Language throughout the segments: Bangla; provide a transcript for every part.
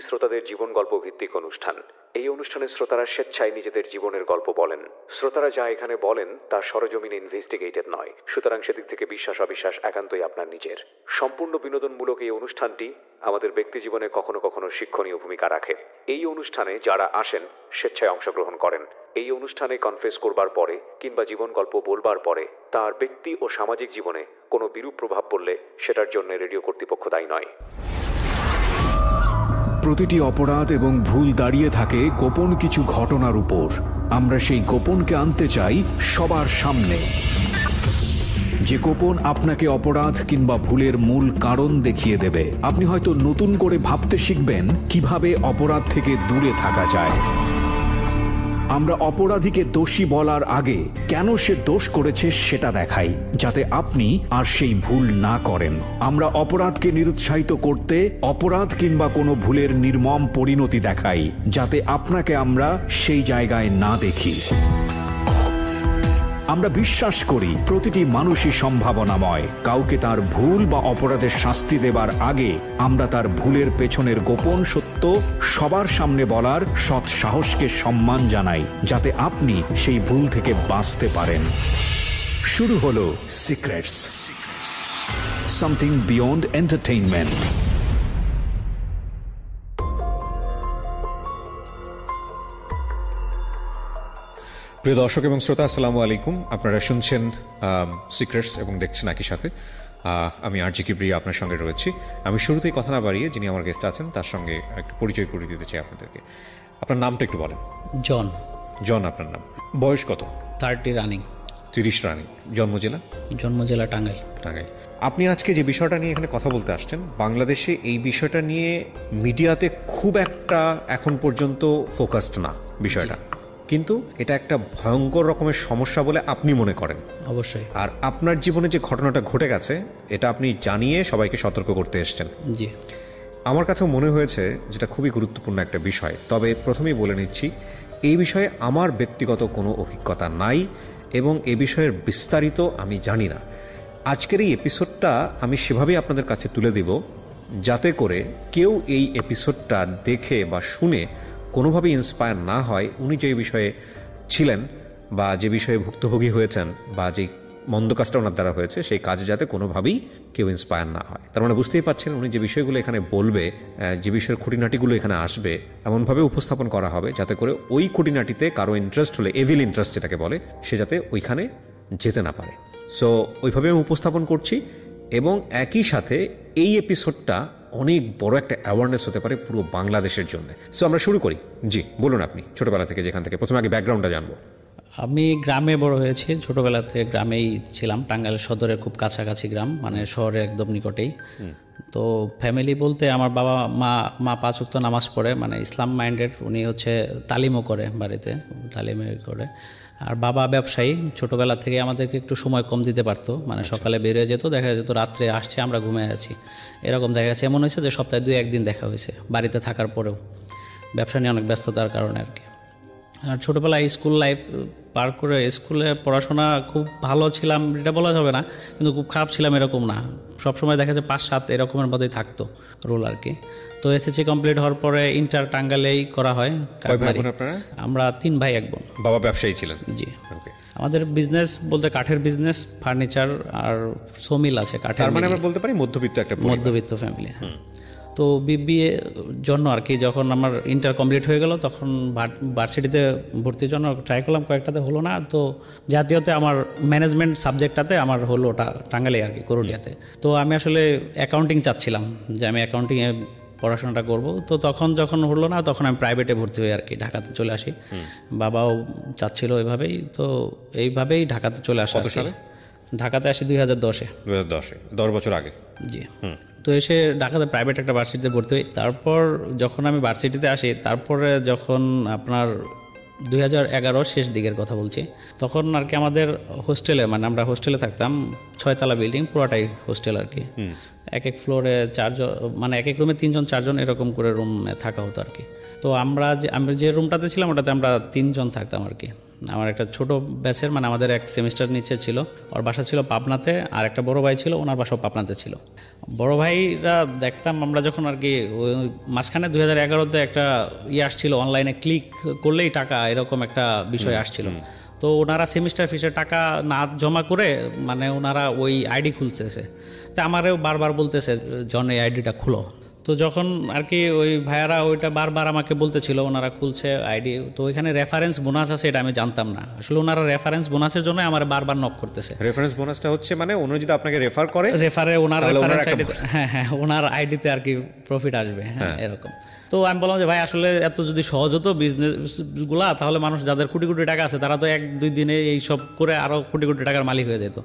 শ্রোতাদের জীবন গল্প ভিত্তিক অনুষ্ঠান। এই অনুষ্ঠানে শ্রোতারা স্বেচ্ছায় নিজেদের জীবনের গল্প বলেন। শ্রোতারা যা এখানে বলেন তা সরজমিনে ইনভেস্টিগেটেড নয়, সুতরাং সেদিক থেকে বিশ্বাস অবিশ্বাস একান্তই আপনার নিজের। সম্পূর্ণ বিনোদনমূলক এই অনুষ্ঠানটি আমাদের ব্যক্তি জীবনে কখনো কখনো শিক্ষণীয় ভূমিকা রাখে। এই অনুষ্ঠানে যারা আসেন স্বেচ্ছায় অংশগ্রহণ করেন। এই অনুষ্ঠানে কনফেস করবার পরে কিংবা জীবন গল্প বলবার পরে তার ব্যক্তি ও সামাজিক জীবনে কোনো বিরূপ প্রভাব পড়লে সেটার জন্য রেডিও কর্তৃপক্ষ দায়ী নয়। প্রতিটি অপরাধ এবং ভুল দাঁড়িয়ে থাকে গোপন কিছু ঘটনার উপর। আমরা সেই গোপনকে আনতে চাই সবার সামনে, যে গোপন আপনাকে অপরাধ কিংবা ভুলের মূল কারণ দেখিয়ে দেবে। আপনি হয়তো নতুন করে ভাবতে শিখবেন কিভাবে অপরাধ থেকে দূরে থাকা যায়। আমরা অপরাধীকে দোষী বলার আগে কেন সে দোষ করেছে সেটা দেখাই, যাতে আপনি আর সেই ভুল না করেন। আমরা অপরাধকে নিরুৎসাহিত করতে অপরাধ কিংবা কোনো ভুলের নির্মম পরিণতি দেখাই, যাতে আপনাকে আমরা সেই জায়গায় না দেখি। আমরা বিশ্বাস করি প্রতিটি মানুষই সম্ভাবনাময়। কাউকে তার ভুল বা অপরাধের শাস্তি দেবার আগে আমরা তার ভুলের পেছনের গোপন সত্য সবার সামনে বলার সৎ সাহসকে সম্মান জানাই, যাতে আপনি সেই ভুল থেকে বাঁচতে পারেন। শুরু হলো সিক্রেটস, সামথিং বিয়ন্ড এন্টারটেইনমেন্ট। প্রিয় দর্শক এবং শ্রোতা, আসসালামু আলাইকুম। আপনারা শুনছেন সিক্রেটস এবং দেখছেন একই সাথে আমি আরজি কিবরিয়া আপনার সঙ্গে রয়েছি। আমি শুরুতেই কথা না বাড়িয়ে যিনি আমার গেস্ট আছেন তার সঙ্গে একটু পরিচয় করে দিতে চাই আপনাদেরকে। আপনার নামটা একটু বলেন। জন। জন আপনার নাম। বয়স কত? 30 রানিং। 30 রানিং। জন্ম জেলা? জন্ম জেলা টাঙ্গাইল। টাঙ্গাইল। আপনি আজকে যে বিষয়টা নিয়ে এখানে কথা বলতে আসছেন, বাংলাদেশে এই বিষয়টা নিয়ে মিডিয়াতে খুব একটা এখন পর্যন্ত ফোকাসড না বিষয়টা, কিন্তু এটা একটা ভয়ঙ্কর রকমের সমস্যা বলে আপনি মনে করেন। অবশ্যই। আর আপনার জীবনে যে ঘটনাটা ঘটে গেছে এটা আপনি জানিয়ে সবাইকে সতর্ক করতে এসেছেন। জি। আমার কাছেও মনে হয়েছে যেটা খুবই গুরুত্বপূর্ণ একটা বিষয়। তবে প্রথমেই বলে নিচ্ছি, এই বিষয়ে আমার ব্যক্তিগত কোনো অভিজ্ঞতা নাই এবং এ বিষয়ের বিস্তারিত আমি জানি না। আজকের এই এপিসোডটা আমি সেভাবেই আপনাদের কাছে তুলে দেব যাতে করে কেউ এই এপিসোডটা দেখে বা শুনে কোনোভাবে ইন্সপায়ার না হয়। উনি যে বিষয়ে ছিলেন বা যে বিষয়ে ভুক্তভোগী হয়েছেন বা যে মন্দ কাজটা ওনার দ্বারা হয়েছে সেই কাজে যাতে কোনোভাবেই কেউ ইন্সপায়ার না হয়। তার মানে বুঝতেই পারছেন উনি যে বিষয়গুলো এখানে বলবে, যে বিষয়ের খুঁটিনাটিগুলো এখানে আসবে, এমনভাবে উপস্থাপন করা হবে যাতে করে ওই খুঁটিনাটিতে কারো ইন্টারেস্ট হলে, এভিল ইন্টারেস্ট যেটাকে বলে, সে যাতে ওইখানে যেতে না পারে। সো ওইভাবে আমি উপস্থাপন করছি এবং একই সাথে এই এপিসোডটা অনেক বড় একটা অ্যাওয়ারনেস হতে পারে পুরো বাংলাদেশের জন্য। সো আমরা শুরু করি। জি বলুন, আপনি ছোটবেলা থেকে যেখান থেকে, প্রথমে আগে ব্যাকগ্রাউন্ডটা জানবো। আমি গ্রামে বড় হয়েছি, ছোটবেলা থেকে গ্রামেই ছিলাম। টাঙ্গাইল সদরের খুব কাছাকাছি গ্রাম, মানে শহরের একদম নিকটেই। তো ফ্যামিলি বলতে আমার বাবা মা 5 ওয়াক্ত নামাজ পড়ে, মানে ইসলাম মাইন্ডেড। উনি হচ্ছে তালিমও করে, বাড়িতে তালিমে করে। আর বাবা ব্যবসায়ী। ছোটোবেলা থেকে আমাদেরকে একটু সময় কম দিতে পারতো, মানে সকালে বেরিয়ে যেত, দেখা যেত রাত্রে আসছে আমরা ঘুমিয়ে আছি, এরকম দেখা গেছে। এমন হয়েছে যে সপ্তাহে 2-1 দিন দেখা হয়েছে বাড়িতে থাকার পরেও, ব্যবসা নিয়ে অনেক ব্যস্ততার কারণে আর কি। আর ছোটোবেলায় স্কুল লাইফ পার করে, স্কুলে পড়াশোনা খুব ভালো ছিলাম এটা বলা যাবে না, কিন্তু খুব খারাপ ছিলাম এরকম না। সবসময় দেখা যায় 5-7 এরকমের মধ্যেই থাকতো রোল আর কি। তো এসএসসি কমপ্লিট হওয়ার পরে ইন্টার টাঙ্গাইলেই করা হয়। আমরা 3 ভাই 1 বোন। বাবা ব্যবসায়ী ছিলেন? জি। আমাদের বিজনেস বলতে কাঠের বিজনেস, ফার্নিচার আর সোমিল আছে কাঠের। মানে আমরা বলতে পারি মধ্যবিত্ত একটা মধ্যবিত্ত ফ্যামিলি। তো বিবিএ জন্য আর কি, যখন আমার ইন্টার কমপ্লিট হয়ে গেল তখন ভার্সিটিতে ভর্তির জন্য ট্রাই করলাম, কয়েকটাতে হলো না। তো জাতীয়তে আমার ম্যানেজমেন্ট সাবজেক্টটাতে আমার হলো টাঙ্গাইলে আর কি, করুলিয়াতে। তো আমি আসলে অ্যাকাউন্টিং চাচ্ছিলাম, যে আমি অ্যাকাউন্টিংয়ে পড়াশোনাটা করব। তো তখন যখন হলো না তখন আমি প্রাইভেটে ভর্তি হই আর কি, ঢাকাতে চলে আসি। বাবাও চাচ্ছিল এভাবেই, তো এইভাবেই ঢাকাতে চলে আসা। কত সালে ঢাকাতে আসি? 2010-এ। 10 বছর আগে। জি। তো এসে ঢাকাতে প্রাইভেট একটা ভার্সিটিতে ভর্তি হই। তারপর যখন আমি ভার্সিটিতে আসি, তারপরে যখন আপনার 2011 শেষ দিকের কথা বলছি, তখন আর কি আমাদের হোস্টেলে, মানে আমরা হোস্টেলে থাকতাম, 6 তলা বিল্ডিং, পুরোটাই হোস্টেল আর কি। এক এক ফ্লোরে 4 জন, মানে এক এক রুমে 3 জন 4 জন এরকম করে রুমে থাকা হতো আর কি। তো আমরা যে রুমটাতে ছিলাম ওটাতে আমরা 3 জন থাকতাম আর কি। আমার একটা ছোট ব্যাচের, মানে আমাদের এক সেমিস্টার নিচে ছিল, ওর বাসা ছিল পাবনাতে, আর একটা বড় ভাই ছিল, ওনার বাসাও পাবনাতে ছিল। বড় ভাইরা দেখতাম আমরা যখন আর কি মাঝখানে 2011-তে একটা আসছিল, অনলাইনে ক্লিক করলেই টাকা, এরকম একটা বিষয় আসছিল। তো ওনারা সেমিস্টার ফিসের টাকা না জমা করে মানে ওনারা ওই আইডি খুলতেছে। তো আমারও বারবার বলতেছে জন এই আইডিটা খুলো। তো যখন আর কি ওই ভাইয়ারা ওইটা বারবার আমাকে বলতেছিল ওনারা খুলছে আইডি, তো ওইখানে রেফারেন্স বোনাস আছে এটা আমি জানতাম না। আসলে ওনারা রেফারেন্স বোনাসের জন্য আমার বারবার নক করতেছে। রেফারেন্স বোনাসটা হচ্ছে মানে উনি যদি আপনাকে রেফার করে, ওনার রেফারেন্স আইডি, হ্যাঁ ওনার আইডিতে আর কি প্রফিট আসবে, হ্যাঁ এরকম। তো আমি বললাম যে ভাই আসলে এত যদি সহজ হতো বিজনেসগুলা, তাহলে মানুষ যাদের কোটি কোটি টাকা আছে তারা তো 1-2 দিনে এই সব করে আরো কোটি কোটি টাকার মালিক হয়ে যেত।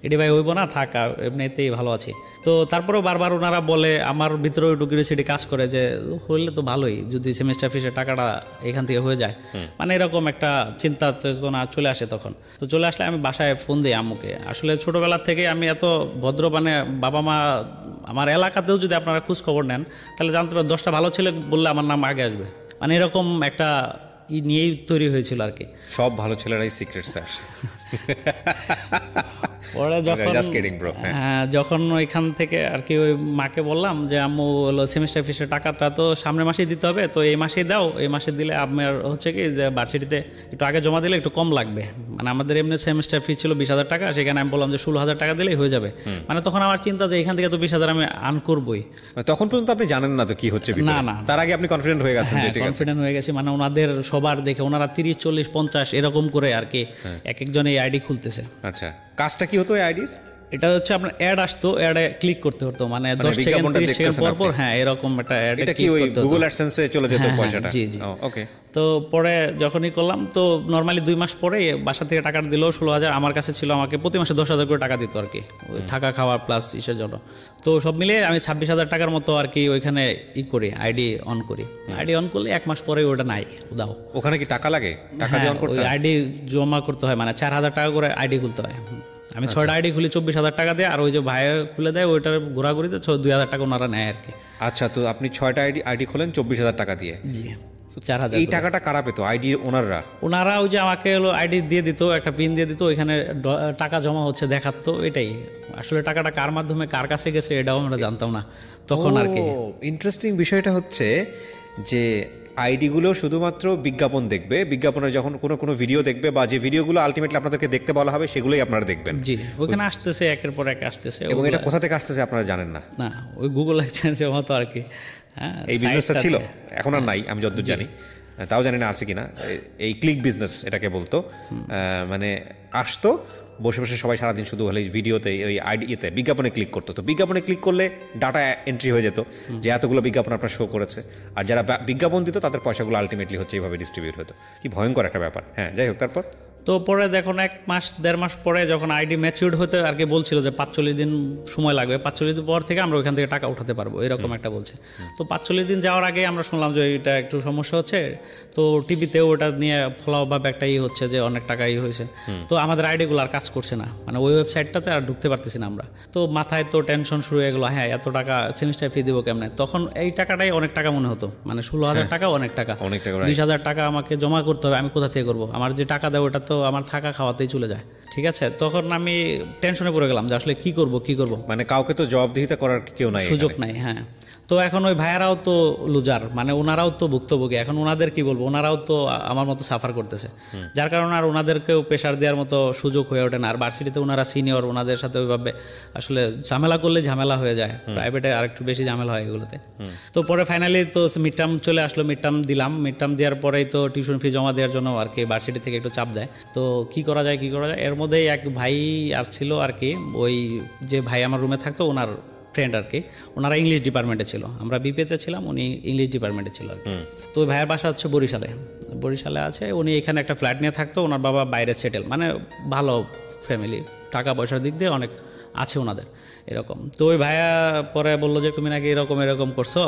এটি ভাই হইব না, থাকা এমনিতেই ভালো আছি। তো তারপরেও বারবার ওনারা বলে, আমার ভিতরে একটু কিউরিওসিটি কাজ করে যে হইলে তো ভালোই যদি সেমিস্টার ফিসের টাকাটা এখান থেকে হয়ে যায়, মানে এরকম একটা চিন্তা চেতনা চলে আসে তখন। তো চলে আসলে আমি বাসায় ফোন দিই আম্মুকে। আসলে ছোটবেলার থেকে আমি এত ভদ্র, মানে বাবা মা আমার এলাকাতেও যদি আপনারা খোঁজ খবর নেন তাহলে জানতে পারেন 10টা ভালো ছেলে বললে আমার নাম আগে আসবে, মানে এরকম একটা নিয়েই তৈরি হয়েছিল আর কি। সব ভালো ছেলেরাই সিক্রেটসে আসে। পরে যখন ওইখান থেকে আর কি ওই মাকে বললাম যে আম্মু হলো সেমিস্টার ফিসের টাকাটা তো সামনের মাসেই দিতে হবে, তো এই মাসেই দাও, এই মাসে দিলে আমার হচ্ছে কি যে ভার্সিটিতে একটু আগে জমা দিলে একটু কম লাগবে, মানে আমাদের এমনি সেমিস্টার ফি ছিল 20,000 টাকা, সেখানে আমি বললাম যে 16,000 টাকা দিলেই হয়ে যাবে। মানে তখন আমার চিন্তা যে এখান থেকে তো 20,000 আমি আর্ন করবোই। তখন পর্যন্ত আপনি জানেন না তো কি হচ্ছে, না তার আগে আপনি কনফিডেন্ট হয়ে গেছেন। কনফিডেন্ট হয়ে গেছি, মানে ওনাদের সবার দেখে ওনারা 30, 40, 50 এরকম করে আর কি এক একজন এই আইডি খুলতেছে। আচ্ছা, কাজটা কি হতো এই আইডির? এটা হচ্ছে আপনার অ্যাড আসতো, অ্যাডে ক্লিক করতে হতো, মানে 10 সেকেন্ড 30 সেকেন্ড পর পর, হ্যাঁ এরকম একটা অ্যাড ক্লিক করতে হতো। গুগল অ্যাডসেন্সে চলে যেত পয়সাটা। জি জি, ওকে। তো পরে যখনই করলাম তো নরমালি 2 মাস পরে বাসা থেকে টাকা দিল 16,000, আমার কাছে ছিল, আমাকে প্রতি মাসে 10,000 করে টাকা দিত আর কি, থাকা খাওয়া প্লাস ইসের জন্য। তো সব মিলিয়ে আমি 26,000 টাকার মতো আর কি ওইখানে করি, আইডি অন করি। আইডি অন করলে 1 মাস পরে ওটা নাই, দাও। ওখানে কি টাকা লাগে? টাকা দিয়ে অন করতে হয়, আইডি জমা করতে হয়, মানে 4,000 টাকা করে আইডি খুলতে হয়। আমি 6টা আইডি খুলি 24,000 টাকা দিয়ে, আর ওই যে ভাইয়ের খুলে দেয় ওইটার ঘোরাঘুরিতে 2,000 টাকা ওনারা নেয় আর কি। আচ্ছা, তো আপনি 6টা আইডি খোলেন 24,000 টাকা দিয়ে? জি। 4,000। এই টাকাটা কারা পেত? আইডি ওনারা ওই যে আমাকে হলো আইডি দিয়ে দিত, একটা পিন দিয়ে দিত, ওইখানে টাকা জমা হচ্ছে দেখাতো, এটাই। আসলে টাকাটা কার মাধ্যমে কার কাছে গেছে এটাও আমরা জানতাম না তখন আর কি। ইন্টারেস্টিং বিষয়টা হচ্ছে যে আইডিগুলো শুধুমাত্র বিজ্ঞাপন দেখবে, বিজ্ঞাপনের যখন কোনো ভিডিও দেখবে বা যে ভিডিওগুলো আলটিমেটলি আপনাদেরকে দেখতে বলা হবে সেগুলোই আপনারা দেখবেন। জি, ওখানে আসতেছে একের পর এক আসতেছে, এবং এটা কোথা থেকে আসতেছে আপনারা জানেন না? না, ওই গুগল এক্সচেঞ্জের মতো আর কি। এই বিজনেসটা ছিল, এখন আর নাই আমি যতদূর জানি, তাও জানি না আছে কিনা। এই ক্লিক বিজনেস এটাকে বলতো, মানে আসতো বসে বসে সবাই সারাদিন শুধু হলে ভিডিওতে ওই আইডিতে বিজ্ঞাপনে ক্লিক করতো। তো বিজ্ঞাপনে ক্লিক করলে ডাটা এন্ট্রি হয়ে যেত যে এতগুলো বিজ্ঞাপন আপনার শো করেছে, আর যারা বিজ্ঞাপন দিত তাদের পয়সাগুলো আলটিমেটলি হচ্ছে এইভাবে ডিস্ট্রিবিউট হতো। কি ভয়ঙ্কর একটা ব্যাপার। হ্যাঁ, যাই হোক, তারপর তো পরে দেখুন 1 মাস 1.5 মাস পরে যখন আইডি ম্যাচিউরড হতে আর কি বলছিল যে 45 দিন সময় লাগবে, 45 দিন পর থেকে আমরা ওইখান থেকে টাকা উঠাতে পারবো, এরকম একটা বলছে। তো 45 দিন যাওয়ার আগে আমরা শুনলাম যে এটা একটু সমস্যা হচ্ছে, তো টিভিতেও ওটা নিয়ে ফলোভাবে একটা হচ্ছে যে অনেক টাকা হয়েছে। তো আমাদের আইডিগুলো আর কাজ করছে না, মানে ওই ওয়েবসাইটটাতে আর ঢুকতে পারতেছি না আমরা। তো মাথায় তো টেনশন শুরু হয়ে গেলো, হ্যাঁ এত টাকা সেমিস্টার ফি দেবো কেমনে? তখন এই টাকাটাই অনেক টাকা মনে হতো, মানে 16,000 টাকা অনেক টাকা, 20,000 টাকা আমাকে জমা করতে হবে, আমি কোথা থেকে করবো? আমার যে টাকা দেয় ওটা তো আমার থাকা খাওয়াতেই চলে যায়। ঠিক আছে, তখন আমি টেনশনে পড়ে গেলাম যে আসলে কি করব, মানে কাউকে তো জবাবদিহিতা করার কেউ নাই, সুযোগ নাই। হ্যাঁ, তো এখন ওই ভাইয়ারাও তো লুজার, মানে ওনারাও তো ভুক্তভোগী। এখন ওনাদের কি বলবো, ওনারাও তো আমার মতো সাফার করতেছে, যার কারণে আর ওনাদেরকেও প্রেশার দেওয়ার মতো সুযোগ হয়ে ওঠে না। আর ভার্সিটিতে ওনারা সিনিয়র, ওনাদের সাথে ওইভাবে আসলে ঝামেলা করলে ঝামেলা হয়ে যায়, প্রাইভেটে আর একটু বেশি ঝামেলা হয় এগুলোতে। তো পরে ফাইনালি তো মিড টার্ম চলে আসলো, মিড টার্ম দিলাম। মিড টার্ম দেওয়ার পরেই তো টিউশন ফি জমা দেওয়ার জন্য আর কি ভার্সিটি থেকে একটু চাপ দেয়। তো কি করা যায় এর মধ্যেই এক ভাই আসছিল আর কি, ওই যে ভাই আমার রুমে থাকতো ওনার ফ্রেন্ড আর কি, ওনারা ইংলিশ ডিপার্টমেন্টে ছিল, আমরা বিপিএতে ছিলাম, উনি ইংলিশ ডিপার্টমেন্টে ছিল আর কি। তো ওই ভাইয়ের বাসা হচ্ছে বরিশালে আছে, উনি এখানে একটা ফ্ল্যাট নিয়ে থাকতো, ওনার বাবা বাইরে সেটেল, মানে ভালো ফ্যামিলি, টাকা পয়সার দিক দিয়ে অনেক আছে ওনাদের এরকম। তো ওই ভাইয়া পরে বললো যে তুমি নাকি এরকম করছো,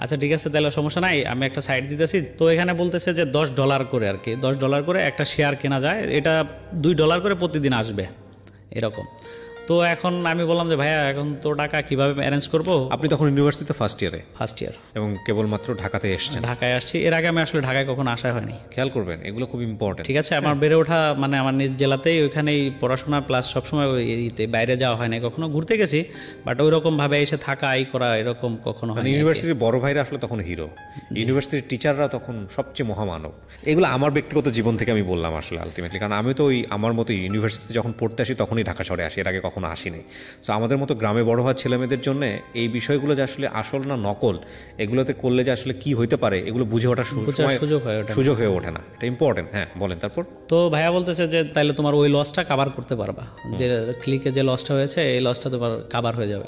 আচ্ছা ঠিক আছে তাহলে সমস্যা নাই, আমি একটা সাইট দিতেছি। তো এখানে বলতেছে যে $10 করে আর কি, $10 করে একটা শেয়ার কেনা যায়, এটা $2 করে প্রতিদিন আসবে এরকম। তো তো এখন আমি বললাম যে ভাইয়া এখন তো টাকা কিভাবে অ্যারেঞ্জ করবো। আপনি তখন ইউনিভার্সিটিতে ফার্স্ট ইয়ারে ফার্স্ট ইয়ার এবং কেবলমাত্র ঢাকাতে এসেছেন। ঢাকায় আসছি, এর আগে আমি আসলে ঢাকায় কখনো আসা হয়নি। খেয়াল করবেন, এগুলো খুব ইম্পর্টেন্ট। ঠিক আছে, আমার বেড়ে ওঠা মানে আমার নিজ জেলাতেই, ওইখানেই পড়াশোনা প্লাস সবসময় ওই এরিতে, বাইরে যাওয়া হয় না, কখনো ঘুরতে গেছি বাট ওই রকম ভাবে এসে থাকা এই করা এরকম কখনো হয়। ইউনিভার্সিটির বড় ভাইরা আসলে তখন হিরো, ইউনিভার্সিটির টিচাররা তখন সবচেয়ে মহামানব। এগুলো আমার ব্যক্তিগত জীবন থেকে আমি বললাম আসলে আলটিমেটলি, কারণ আমি তো ওই আমার মতো ইউনিভার্সিটিতে যখন পড়তে আসি তখনই ঢাকা শহরে আসি, এর আগে কখনো আসিনি। সো আমাদের মতো গ্রামে বড় হওয়া ছেলেমেয়েদের জন্য এই বিষয়গুলো যে আসলে আসল না নকল, এগুলোতে করলে যে আসলে কি হইতে পারে এগুলো বুঝে ওঠার সুযোগ হয়ে ওঠে না। এটা ইম্পর্টেন্ট। হ্যাঁ বলেন তারপর। তো ভাইয়া বলতেছে যে তাহলে তোমার ওই লসটা কাভার করতে পারবা, যে ক্লিকে যে লসটা হয়েছে এই লসটা তোমার কাভার হয়ে যাবে।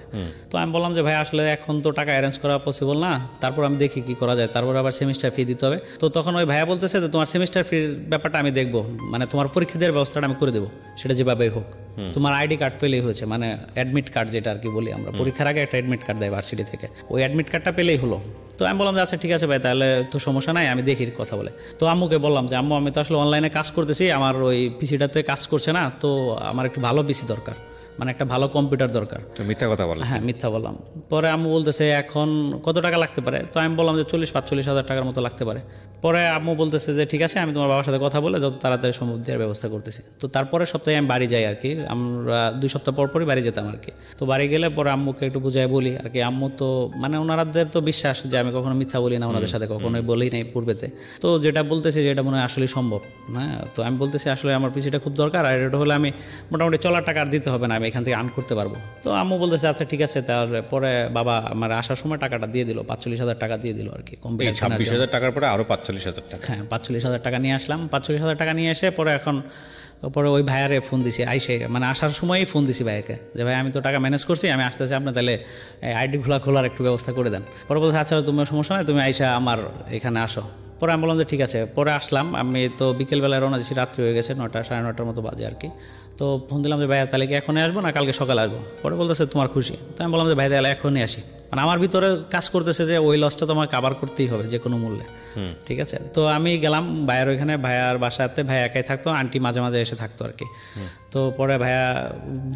তো আমি বললাম যে ভাই আসলে এখন তো টাকা অ্যারেঞ্জ করা পসিবল না, তারপর আমি দেখি কি করা যায়, তারপর আবার সেমিস্টার ফি দিতে হবে। তো তখন ওই ভাইয়া বলতেছে যে তোমার সেমিস্টার ফির ব্যাপারটা আমি দেখবো, মানে তোমার পরীক্ষা দেওয়ার ব্যবস্থাটা আমি করে দেবো, সেটা যেভাবেই হোক। তোমার আইডি কার্ড পেলেই হয়েছে, মানে অ্যাডমিট কার্ড যেটা আর কি বলি আমরা, পরীক্ষার আগে একটা অ্যাডমিট কার্ড দেয় ভার্সিটি থেকে, ওই অ্যাডমিট কার্ডটা পেলেই হলো। তো আমি বললাম যে আচ্ছা ঠিক আছে ভাই, তাহলে তো সমস্যা নাই, আমি দেখি কথা বলে। তো আম্মুকে বললাম যে আম্মু আমি তো আসলে অনলাইনে কাজ করতেছি, আমার ওই পিসিটাতে কাজ করছে না, তো আমার একটু ভালো পিসি দরকার, মানে একটা ভালো কম্পিউটার দরকার। মিথ্যা কথা বললাম। হ্যাঁ মিথ্যা বললাম। পরে আম্মু বলতেছে এখন কত টাকা লাগতে পারে, তো আমি বললাম যে 40-45 হাজার টাকার মতো লাগতে পারে। পরে আম্মু বলতেছে যে ঠিক আছে, আমি তোমার বাবার সাথে কথা বলে যত তাড়াতাড়ি সম্ভব দেওয়ার ব্যবস্থা করতেছি। তো তারপরে সপ্তাহে আমি বাড়ি যাই আর কি, আমরা 2 সপ্তাহ পর পরই বাড়ি যেতাম আর কি। তো বাড়ি গেলে পরে আম্মুকে একটু বুঝাই বলি আর কি। আম্মু তো মানে ওনাদের তো বিশ্বাস যে আমি কখনো মিথ্যা বলি না, ওনাদের সাথে কখনোই বলেই নাই পূর্বেতে। তো যেটা বলতেছি যেটা মনে হয় আসলে সম্ভব। হ্যাঁ, তো আমি বলতেছি আসলে আমার পিসিটা খুব দরকার, আর এটা হলে আমি মোটামুটি চলার টাকা আর দিতে হবে না, আমি এখান থেকে আর্ন করতে পারবো। তো আম্মু বলতেছে আচ্ছা ঠিক আছে। তারপরে বাবা আমার আসার সময় টাকাটা দিয়ে দিল, 45 হাজার টাকা দিয়ে দিল আর কি। 26 হাজার টাকার পরে আরো 45 হাজার টাকা। হ্যাঁ 45 হাজার টাকা নিয়ে আসলাম। 45 হাজার টাকা নিয়ে এসে পরে এখন পরে ওই ভাইয়ারে ফোন দিছি, আইসে মানে আসার সময়ই ফোন দিছি ভাইয়াকে যে ভাই আমি তো টাকা ম্যানেজ করছি, আমি আসতেছি, আপনার তাহলে আইডি খোলার একটু ব্যবস্থা করে দেন। পরে বলছে আচ্ছা তোমার সমস্যা নাই, তুমি আইসা আমার এখানে আসো। পরে আমি বললাম যে ঠিক আছে। পরে আসলাম, আমি তো বিকেলবেলায় রওনা দিচ্ছি, রাত্রি হয়ে গেছে 9টা 9:30 মতো বাজে আর কি। তো ফোন দিলাম যে ভাইয়া তাহলে কি এখনই আসবো না কালকে সকালে আসবো? পরে বলতেছে তোমার খুশি। তো আমি বললাম যে ভাই তাহলে এখনই আসি, মানে আমার ভিতরে কাজ করতেছে যে ওই লসটা তো আমার কাভার করতেই হবে যে কোনো মূল্যে। ঠিক আছে। তো আমি গেলাম ভাইয়ার ওইখানে, ভাইয়ার বাসাতে ভাইয়া একাই থাকতো, আন্টি মাঝে মাঝে এসে থাকতো আর কি। তো পরে ভাইয়া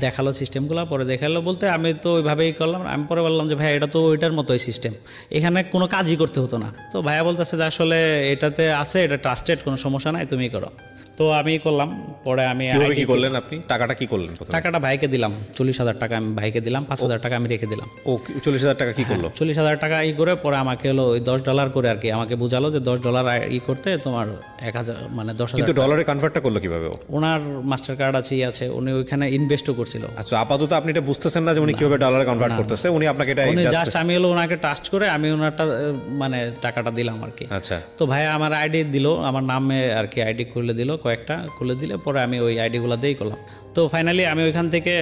দেখালো সিস্টেমগুলো, পরে দেখালো বলতে আমি তো ওইভাবেই করলাম। আমি পরে বললাম যে ভাইয়া এটা তো ওইটার মতোই সিস্টেম, এখানে কোনো কাজই করতে হতো না। তো ভাইয়া বলতেছে যে আসলে এটাতে আছে, এটা ট্রাস্টেড, কোনো সমস্যা নাই, তুমি করো। তো আমি করলাম। পরে আমি কি করলেন আপনি? টাকাটা কি করলেন? টাকাটা ভাইকে দিলাম, 40 হাজার টাকা আমি ভাইকে দিলাম, 5 হাজার টাকা আমি রেখে দিলাম। ও 40 হাজার টাকা কি করলো? 40 হাজার টাকা ই করে পরে আমাকে হলো ওই $10 করে আর কি, আমাকে বুঝালো যে $10 ই করতে তোমার 1000 মানে 10,000। কিন্তু ডলারে কনভার্টটা করলো কিভাবে? ওনার মাস্টার কার্ড আছে, উনি ওইখানে ইনভেস্টও করছিল। আচ্ছা আপাতত আপনি এটা বুঝতেছেন না যে উনি কিভাবে ডলারে কনভার্ট করতেছে, উনি আপনাকে এটা জাস্ট আমি হলো ওনাকে ট্রাস্ট করে আমি ওনারটা মানে টাকাটা দিলাম আর কি। আচ্ছা। তো ভাই আমার আইডি দিল, আমার নামে আর কি আইডি খুলে দিল, কয়েকটা খুলে দিলে পরে আমি ওই আইডিগুলো দিয়েই করলাম। তো ফাইনালি আমি ওইখান থেকে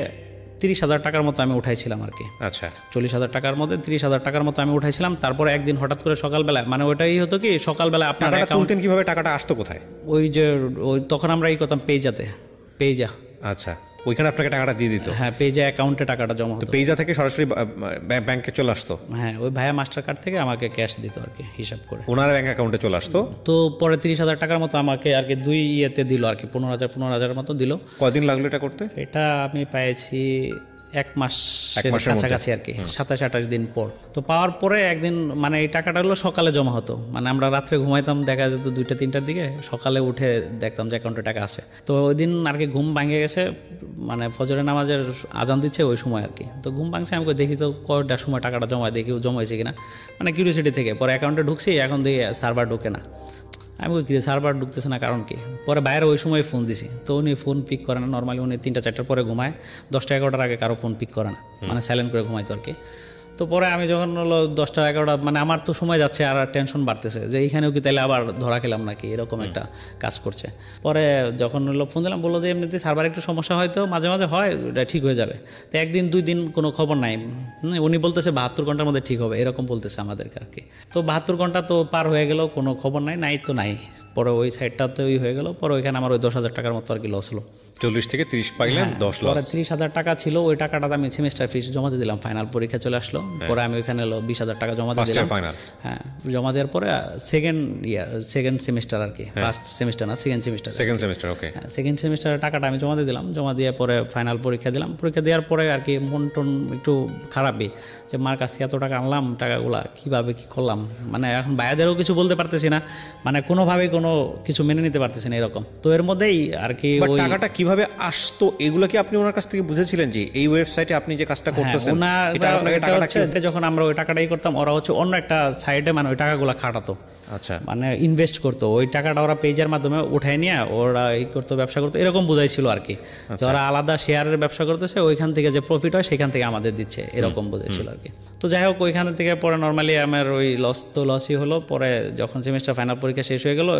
30 হাজার টাকার মতো আমি উঠাইছিলাম আর কি। আচ্ছা। 40 হাজার টাকার মধ্যে 30 হাজার টাকার মতো আমি উঠাইছিলাম। তারপরে একদিন হঠাৎ করে সকালবেলা, মানে ওইটাই হতো কি সকালবেলা আপনার তুলতেন কিভাবে, টাকাটা আসতো কোথায়? ওই যে ওই তখন আমরা এই করতাম পেজা। আচ্ছা, ওইখানে আপনাকে টাকাটা দিয়ে দিত? হ্যাঁ, পেজা অ্যাকাউন্টে টাকাটা জমা হতো। পেজা থেকে সরাসরি ব্যাংকে চলে আসতো? হ্যাঁ, ওই ভাইয়া মাস্টার কার্ড থেকে আমাকে ক্যাশ দিত আর কি, হিসাব করে ওনার ব্যাংক অ্যাকাউন্টে চলে আসতো। তো পরে 30 হাজার টাকার মতো আমাকে আর কি 2 ইয়েতে দিল আর কি, 15,000 মতো দিল। কদিন লাগলো এটা করতে? এটা আমি পাইছি 1 মাসের কাছাকাছি আর কি, 27-28 দিন পর। তো পাওয়ার পরে একদিন মানে এই টাকাটা হলো সকালে জমা হতো, মানে আমরা রাত্রে ঘুমাইতাম, দেখা যেত 2টা-3টার দিকে, সকালে উঠে দেখতাম যে অ্যাকাউন্টে টাকা আছে। তো ওই দিন আর কি ঘুম ভাঙে গেছে, মানে ফজরের নামাজের আজান দিচ্ছে ওই সময় আর কি। তো ঘুম ভাঙছে, আমি দেখি তো কয়টার সময় টাকাটা দেখি জমা হয়েছে কিনা, মানে কিউরিওসিটি থেকে। পরে অ্যাকাউন্টে ঢুকছি, এখন দেখি সার্ভার ঢুকে না। আমি কি সার্ভার ঢুকতেছে না, কারণ কি? পরে বাইরে ওই সময় ফোন দিছি, তো উনি ফোন পিক করে না। নর্মালি উনি 3টা-4টার পরে ঘুমায়, 10টা-11টার আগে কারো ফোন পিক করে না, মানে সাইলেন্ট করে ঘুমাইতো আর কি। তো পরে আমি যখন হলো 10টা-11টা, মানে আমার তো সময় যাচ্ছে আর টেনশন বাড়তেছে যে এইখানেও কি তাইলে আবার ধরা খেলাম নাকি, এরকম একটা কাজ করছে। পরে যখন হলো ফোন দিলাম, বললো যে এমনিতে সার্ভার একটু সমস্যা হয়তো মাঝে মাঝে হয়, এটা ঠিক হয়ে যাবে। তো 1-2 দিন কোনো খবর নাই, উনি বলতেছে 72 ঘন্টার মধ্যে ঠিক হবে, এরকম বলতেছে আমাদেরকে আর কি। তো 72 ঘন্টা তো পার হয়ে গেল, কোনো খবর নাই তো নাই। পরে ওই সাইডটাতে ওই হয়ে গেল, পরে ওইখানে আমার ওই 10,000 টাকার মতো আর কি লস হলো। 40 থেকে 30 পাইলেন, 10 লস। পরে 30,000 টাকা ছিল, ওই টাকাটা আমি সেমিস্টার ফিস জমা দিয়ে দিলাম, ফাইনাল পরীক্ষা চলে আসলো, পরে আমি ওইখানে 20,000 টাকা জমা দিয়ে দিলাম। হ্যাঁ, জমা দেওয়ার পরে সেকেন্ড সেমিস্টার আর কি, ফার্স্ট সেমিস্টার না, সেকেন্ড সেমিস্টার। ওকে, সেকেন্ড সেমিস্টারের টাকাটা আমি জমা দিয়ে দিলাম, জমা দিয়ে পরে ফাইনাল পরীক্ষা দিলাম। পরীক্ষা দেওয়ার পরে আর কি মন টন একটু খারাপই, যে মার কাছ থেকে এত টাকা আনলাম, টাকাগুলা কিভাবে কি করলাম, মানে এখন ভাইয়াদেরও কিছু বলতে পারতেছি না, মানে কোনোভাবেই কোনো কিছু মেনে নিতে পারতেছি না এরকম। তো এর মধ্যেই আর কি ওই টাকাটা কিভাবে আসতো এগুলো কি আপনি ওনার কাছ থেকে বুঝেছিলেন যে এই ওয়েবসাইটে আপনি যে কাজটা করতেছেন যখন আমরা ওই টাকাটাই করতাম, ওরা হচ্ছে অন্য একটা সাইডে মানে ওই টাকাগুলো খাটাতো, আচ্ছা, মানে ইনভেস্ট করতো, ওই টাকাটা ওরা পেজের মাধ্যমে উঠায় নিয়ে ওরা এই করতো, ব্যবসা করতো, এরকম বুঝাইছিল আর কি। ওরা আলাদা শেয়ারের ব্যবসা করতেছে, ওইখান থেকে যে প্রফিট হয় সেখান থেকে আমাদের দিচ্ছে, এরকম বুঝাইছিল আর কি। তো যাই হোক, ওইখান থেকে পরে নর্মালি আমার ওই লসই হলো। পরে যখন সেমিস্টার ফাইনাল পরীক্ষা শেষ হয়ে গেল,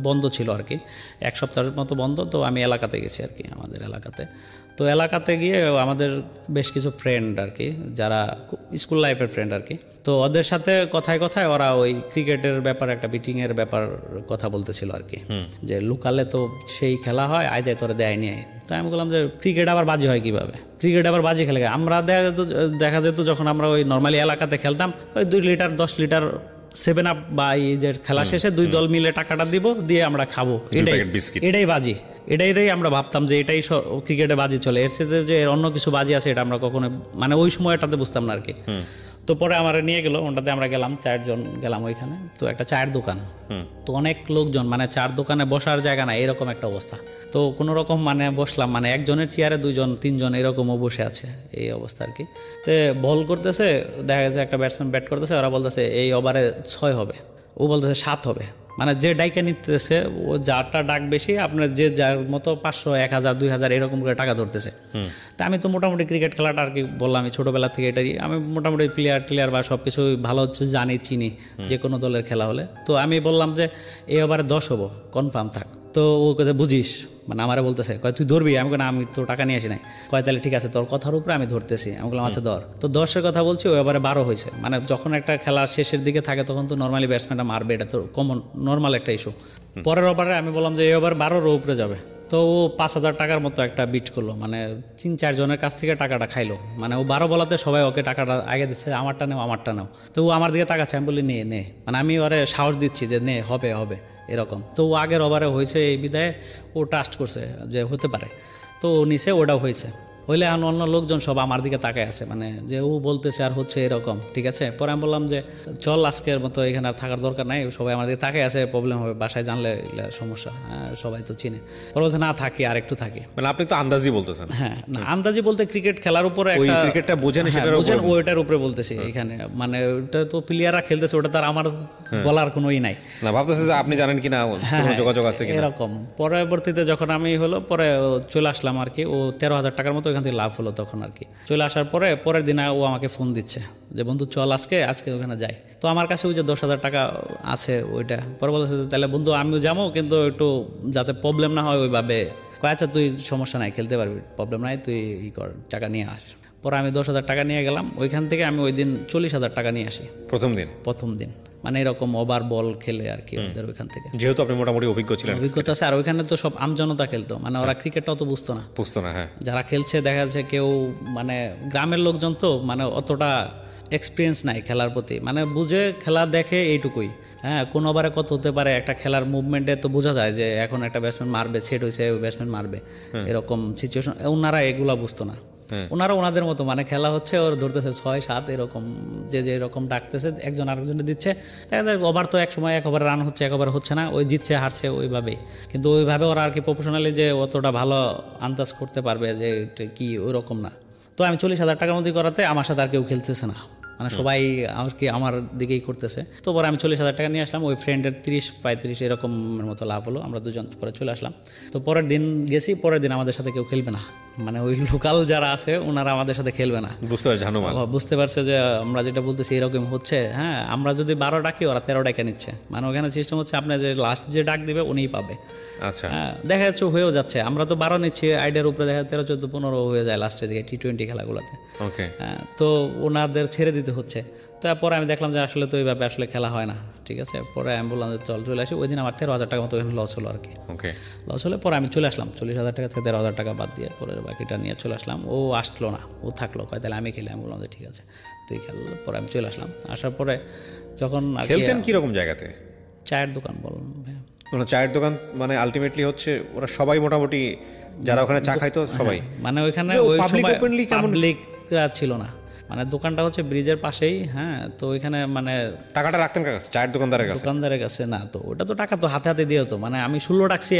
বন্ধ ছিল আর কি, 1 সপ্তাহের মতো বন্ধ। তো আমি এলাকাতে গেছি আর কি, আমাদের এলাকাতে। তো এলাকাতে গিয়ে আমাদের বেশ কিছু ফ্রেন্ড আর কি, যারা স্কুল লাইফের ফ্রেন্ড আর কি, তো ওদের সাথে কথায় কথায় ওরা ওই ক্রিকেটের ব্যাপার, একটা বিটিংয়ের ব্যাপার কথা বলতেছিল আর কি, যে লোকালে তো সেই খেলা হয়, আয় যায় তোরা দেয় নিয়ে। তো আমি বললাম যে ক্রিকেট আবার বাজি হয় কিভাবে, ক্রিকেট আবার বাজি খেলে আমরা দেখা যেত যখন আমরা ওই নর্মালি এলাকাতে খেলতাম, ওই 2 লিটার 10 লিটার 7 আপ বা এই যে খেলা শেষে 2 দল মিলে টাকাটা দিব, দিয়ে আমরা খাবো, এটাই বাজি, এটাই আমরা ভাবতাম যে এটাই ক্রিকেটে বাজি চলে। এর সাথে যে অন্য কিছু বাজি আছে এটা আমরা কখনো মানে ওই সময়টাতে বুঝতাম না আর কি। তো পরে আমার নিয়ে গেল, ওটাতে আমরা গেলাম, 4 জন গেলাম ওইখানে। তো একটা চায়ের দোকান, তো অনেক লোকজন, মানে 4 দোকানে বসার জায়গা না, এরকম একটা অবস্থা। তো কোনো রকম মানে বসলাম, মানে একজনের চেয়ারে 2 জন 3 জন এরকমও বসে আছে, এই অবস্থা আর কি। তো বল করতেছে, দেখা গেছে একটা ব্যাটসম্যান ব্যাট করতেছে, ওরা বলতেছে এই ওভারে 6 হবে, ও বলতেছে 7 হবে। মানে যে ডাইকে নিতেছে, ও যারটা ডাক বেশি, আপনার যে যার মতো 500, 1000, 2000 এরকম করে টাকা ধরতেছে। তা আমি তো মোটামুটি ক্রিকেট খেলাটা আর কি বললাম, আমি ছোটোবেলা থেকে এটাই আমি মোটামুটি প্লেয়ার বা সব কিছু ভালো হচ্ছে জানি, চিনি যে কোনো দলের খেলা হলে। তো আমি বললাম যে এই ওভারে 10 হবো, কনফার্ম থাক। তো ও কথা বুঝিস, মানে আমারে বলতেছে, কয় তুই ধরবি? আমি না, আমি তো টাকা নিয়ে আসি নাই। কয় তাহলে ঠিক আছে, তোর কথার উপরে আমি ধরতেছি। আমি বললাম আচ্ছা ধর। তো 10-এর কথা বলছি, ও এবারে 12 হয়েছে। মানে যখন একটা খেলা শেষের দিকে থাকে তখন তো নর্মালি ব্যাটসম্যানটা মারবে, এটা তো কমন নর্মাল একটা ইস্যু। পরের ওভারে আমি বললাম যে এই ওভার 12-এর উপরে যাবে। তো ও 5,000 টাকার মতো একটা বিট করলো, মানে 3-4 জনের কাছ থেকে টাকাটা খাইলো। মানে ও 12 বলাতে সবাই ওকে টাকাটা আগে দিচ্ছে, আমারটা নাও। তো ও আমার দিকে তাকাচ্ছে, আমি বলি নে। মানে আমি ওরে সাহস দিচ্ছি যে নে, হবে এরকম। তো ও আগের ওভারে হয়েছে, এই বিদায় ও ট্রাস্ট করছে যে হতে পারে, তো ও নিচে, ওটাও হয়েছে। হইলে এখন অন্য লোকজন সব আমার দিকে তাকায় আছে, মানে যে ও বলতেছে আর হচ্ছে এরকম, ঠিক আছে। পরে আমি বললাম যে চল, আজকের মতো এখানে আর থাকার দরকার নাই, সবাই আমার দিকে তাকায় আছে, প্রবলেম হবে, বাসায় জানলে সমস্যা, সবাই তো চিনে। পরে বলছে না থাকি, আর একটু থাকি। মানে আপনি তো আন্দাজি বলতেছেন? হ্যাঁ, না আন্দাজি বলতে ক্রিকেট খেলার উপরে ক্রিকেটটা বোঝেন, ওইটার উপরে বলতেছি এখানে, মানে ওটা তো প্লেয়াররা খেলতেছে, ওটা তার আমার বলার কোনোই নাই। না ভাবতেছে যে আপনি জানেন কিনা, যোগাযোগ আছে কিনা এরকম। পরবর্তীতে যখন আমি হলো, পরে চলে আসলাম আর কি, ও 13,000 টাকার মতো এখান থেকে লাভ হলো তখন আর কি। চলে আসার পরে পরের দিন ও আমাকে ফোন দিচ্ছে যে বন্ধু চল আজকে ওখানে যাই। তো আমার কাছে ওই যে 10,000 টাকা আছে ওইটা। পরে বলতেছে তাহলে বন্ধু আমিও যাবো, কিন্তু একটু যাতে প্রবলেম না হয় ওইভাবে। আচ্ছা তুই সমস্যা নাই, খেলতে পারবি, প্রবলেম নাই, তুই কর, টাকা নিয়ে আস। পরে আমি 10,000 টাকা নিয়ে গেলাম ওইখান থেকে। আমি ওই দিন 40,000 টাকা নিয়ে আসি প্রথম দিন। মানে এরকম ওভার বল খেলে আর কি ওদের ওইখান থেকে, যেহেতু আপনি মোটামুটি অভিজ্ঞতা হ্যাঁ, যারা খেলছে দেখা যাচ্ছে কেউ মানে গ্রামের লোকজন তো মানে অতটা এক্সপিরিয়েন্স নাই খেলার প্রতি, মানে বুঝে খেলা দেখে এইটুকুই। হ্যাঁ, কোন ওভারে কত হতে পারে, একটা খেলার মুভমেন্টে তো বোঝা যায় যে এখন একটা ব্যাটসম্যান মারবে, সেট হয়েছে, ব্যাটসম্যান মারবে, এরকম সিচুয়েশন। ওনারা এগুলা বুঝতো না। ওনারা ওনাদের মতো মানে খেলা হচ্ছে, ওর ধরতেছে 6-7 এরকম, যে এরকম ডাকতেছে, একজন আরেকজনে দিচ্ছে। ওভার তো এক সময় এক ওভার রান হচ্ছে, এক ওভার হচ্ছে না, ওই জিতছে হারছে ওইভাবেই। কিন্তু ওইভাবে ওরা আর কি প্রফেশনালি যে অতটা ভালো আন্দাজ করতে পারবে যে কি, ওইরকম না। তো আমি 40,000 টাকার মধ্যে করাতে আমার সাথে আর কেউ খেলতেছে না, মানে সবাই আর কি আমার দিকেই করতেছে। তো পরে আমি 40,000 টাকা নিয়ে আসলাম। ওই ফ্রেন্ডের 30-35 এরকমের মতো লাভ হলো, আমরা দুজন পরে চলে আসলাম। তো পরের দিন গেছি, পরের দিন আমাদের সাথে কেউ খেলবে না, মানে ওই লোকাল যারা আছে ওনারা আমাদের সাথে খেলবে না। বুঝতে পারছে যে আমরা যেটা বলতেছি এরকম হচ্ছে। হ্যাঁ, আমরা যদি 12 ডাকি, ওরা 13 ডাকা নিচ্ছে। মানে ওখানে সিস্টেম হচ্ছে আপনার যে লাস্ট যে ডাক দিবে উনিই পাবে। আচ্ছা, দেখা যাচ্ছে হয়েও যাচ্ছে। আমরা তো 12 নিচ্ছি, আইডিয়ার উপরে দেখা 13, 14, 15 হয়ে যায় লাস্টের দিকে T20 খেলাগুলোতে। তো ওনাদের ছেড়ে দিতে হচ্ছে। তো তারপরে আমি দেখলাম যে আসলে তো এইভাবে আসলে খেলা হয় না, ঠিক আছে। পরে আমি বললাম যে চলে আসি। ওই দিন আমার 13,000 টাকা মতো লস হলো আর কি। ওকে, লস হলে পরে আমি চলে আসলাম, 40,000 টাকা থেকে 13,000 টাকা বাদ দিয়ে পরে বাকিটা নিয়ে চলে আসলাম। ও আসলো না, ও থাকলো, কয় তাহলে আমি খেলি। আমি বললাম যে ঠিক আছে তুই খেল। পরে আমি চলে আসলাম। আসার পরে যখন খেলতেন কিরকম জায়গাতে? চায়ের দোকান বললাম ভাইয়া। মানে চায়ের দোকান মানে আলটিমেটলি হচ্ছে ওরা সবাই মোটামুটি যারা ওখানে চা খাইতো সবাই, মানে ওইখানে ওই সময় পাবলিকরা ছিল না, মানে দোকানটা হচ্ছে ব্রিজের পাশেই। হ্যাঁ, তো ওইখানে মানে টাকাটা রাখতেন কার কাছে? চায়ের দোকানদারের কাছে? দোকানদারের কাছে না, তো ওটা তো টাকা তো হাতে হাতে দিয়ে হতো। মানে আমি 16 ডাকছি,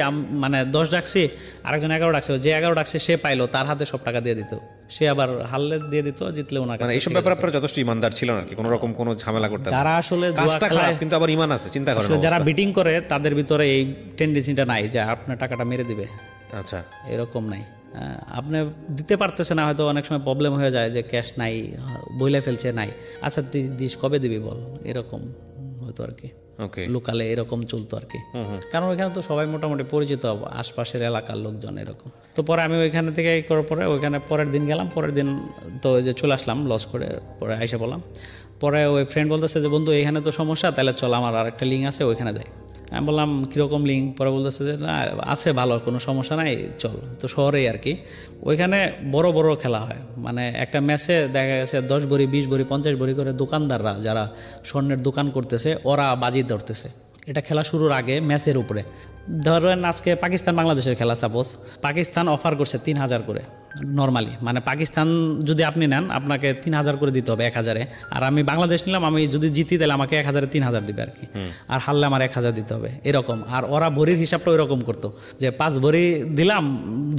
মানে 10 ডাকছি, আরেকজন 11 ডাকছে, যে 11 ডাকছে সে পাইলো, তার হাতে সব টাকা দিয়ে দিত। সে আবার হারলে দিয়ে দিত, জিতলে ওনার কাছে। এইসব ব্যাপারে আপনারা যথেষ্ট ইমানদার ছিলেন আর কি, কোনো রকম কোনো ঝামেলা করতেন না? যারা আসলে কাজটা খারাপ কিন্তু আবার ইমান আছে, চিন্তা করেন। যারা বিটিং করে তাদের ভিতরে এই টেন্ডেন্সিটা নাই যে আপনার টাকাটা মেরে দিবে। আচ্ছা, এরকম নাই। আপনি দিতে পারতেছে না, হয়তো অনেক সময় প্রবলেম হয়ে যায় যে ক্যাশ নাই, বইলে ফেলছে নাই, আচ্ছা দিস কবে দিবি বল, এরকম হতো আর কি। লোকালে এরকম চলতো আর কি, কারণ ওইখানে তো সবাই মোটামুটি পরিচিত, আশপাশের এলাকার লোকজন এরকম। তো পরে আমি ওইখানে থেকে এই করার পরে ওইখানে পরের দিন গেলাম। পরের দিন তো ওই যে চলে আসলাম লস করে, পরে আইসা বললাম। পরে ওই ফ্রেন্ড বলতেছে যে বন্ধু এখানে তো সমস্যা, তাহলে চল আমার আরেকটা লিঙ্ক আছে ওইখানে যাই। আমি বললাম কীরকম লিঙ্ক? পরে বলতেছে যে না আছে ভালো, কোনো সমস্যা নাই, চল। তো শহরেই আর কি, ওইখানে বড় বড় খেলা হয়। মানে একটা ম্যাচে দেখা গেছে 10 ভরি 20 ভরি 50 ভরি করে দোকানদাররা যারা স্বর্ণের দোকান করতেছে ওরা বাজি ধরতেছে। এটা খেলা শুরুর আগে ম্যাচের উপরে। ধরেন আজকে পাকিস্তান বাংলাদেশের খেলা, সাপোজ পাকিস্তান অফার করছে 3,000 করে নর্মালি। মানে পাকিস্তান যদি আপনি নেন আপনাকে 3,000 করে দিতে হবে 1,000-এ, আর আমি বাংলাদেশ নিলাম, আমি যদি জিতি তাহলে আমাকে 1,000-এ 3,000 দিবে আর কি, আর হারলে আমার 1,000 দিতে হবে এরকম। আর ওরা ভরির হিসাবটা ওই রকম করতো যে 5 ভরি দিলাম,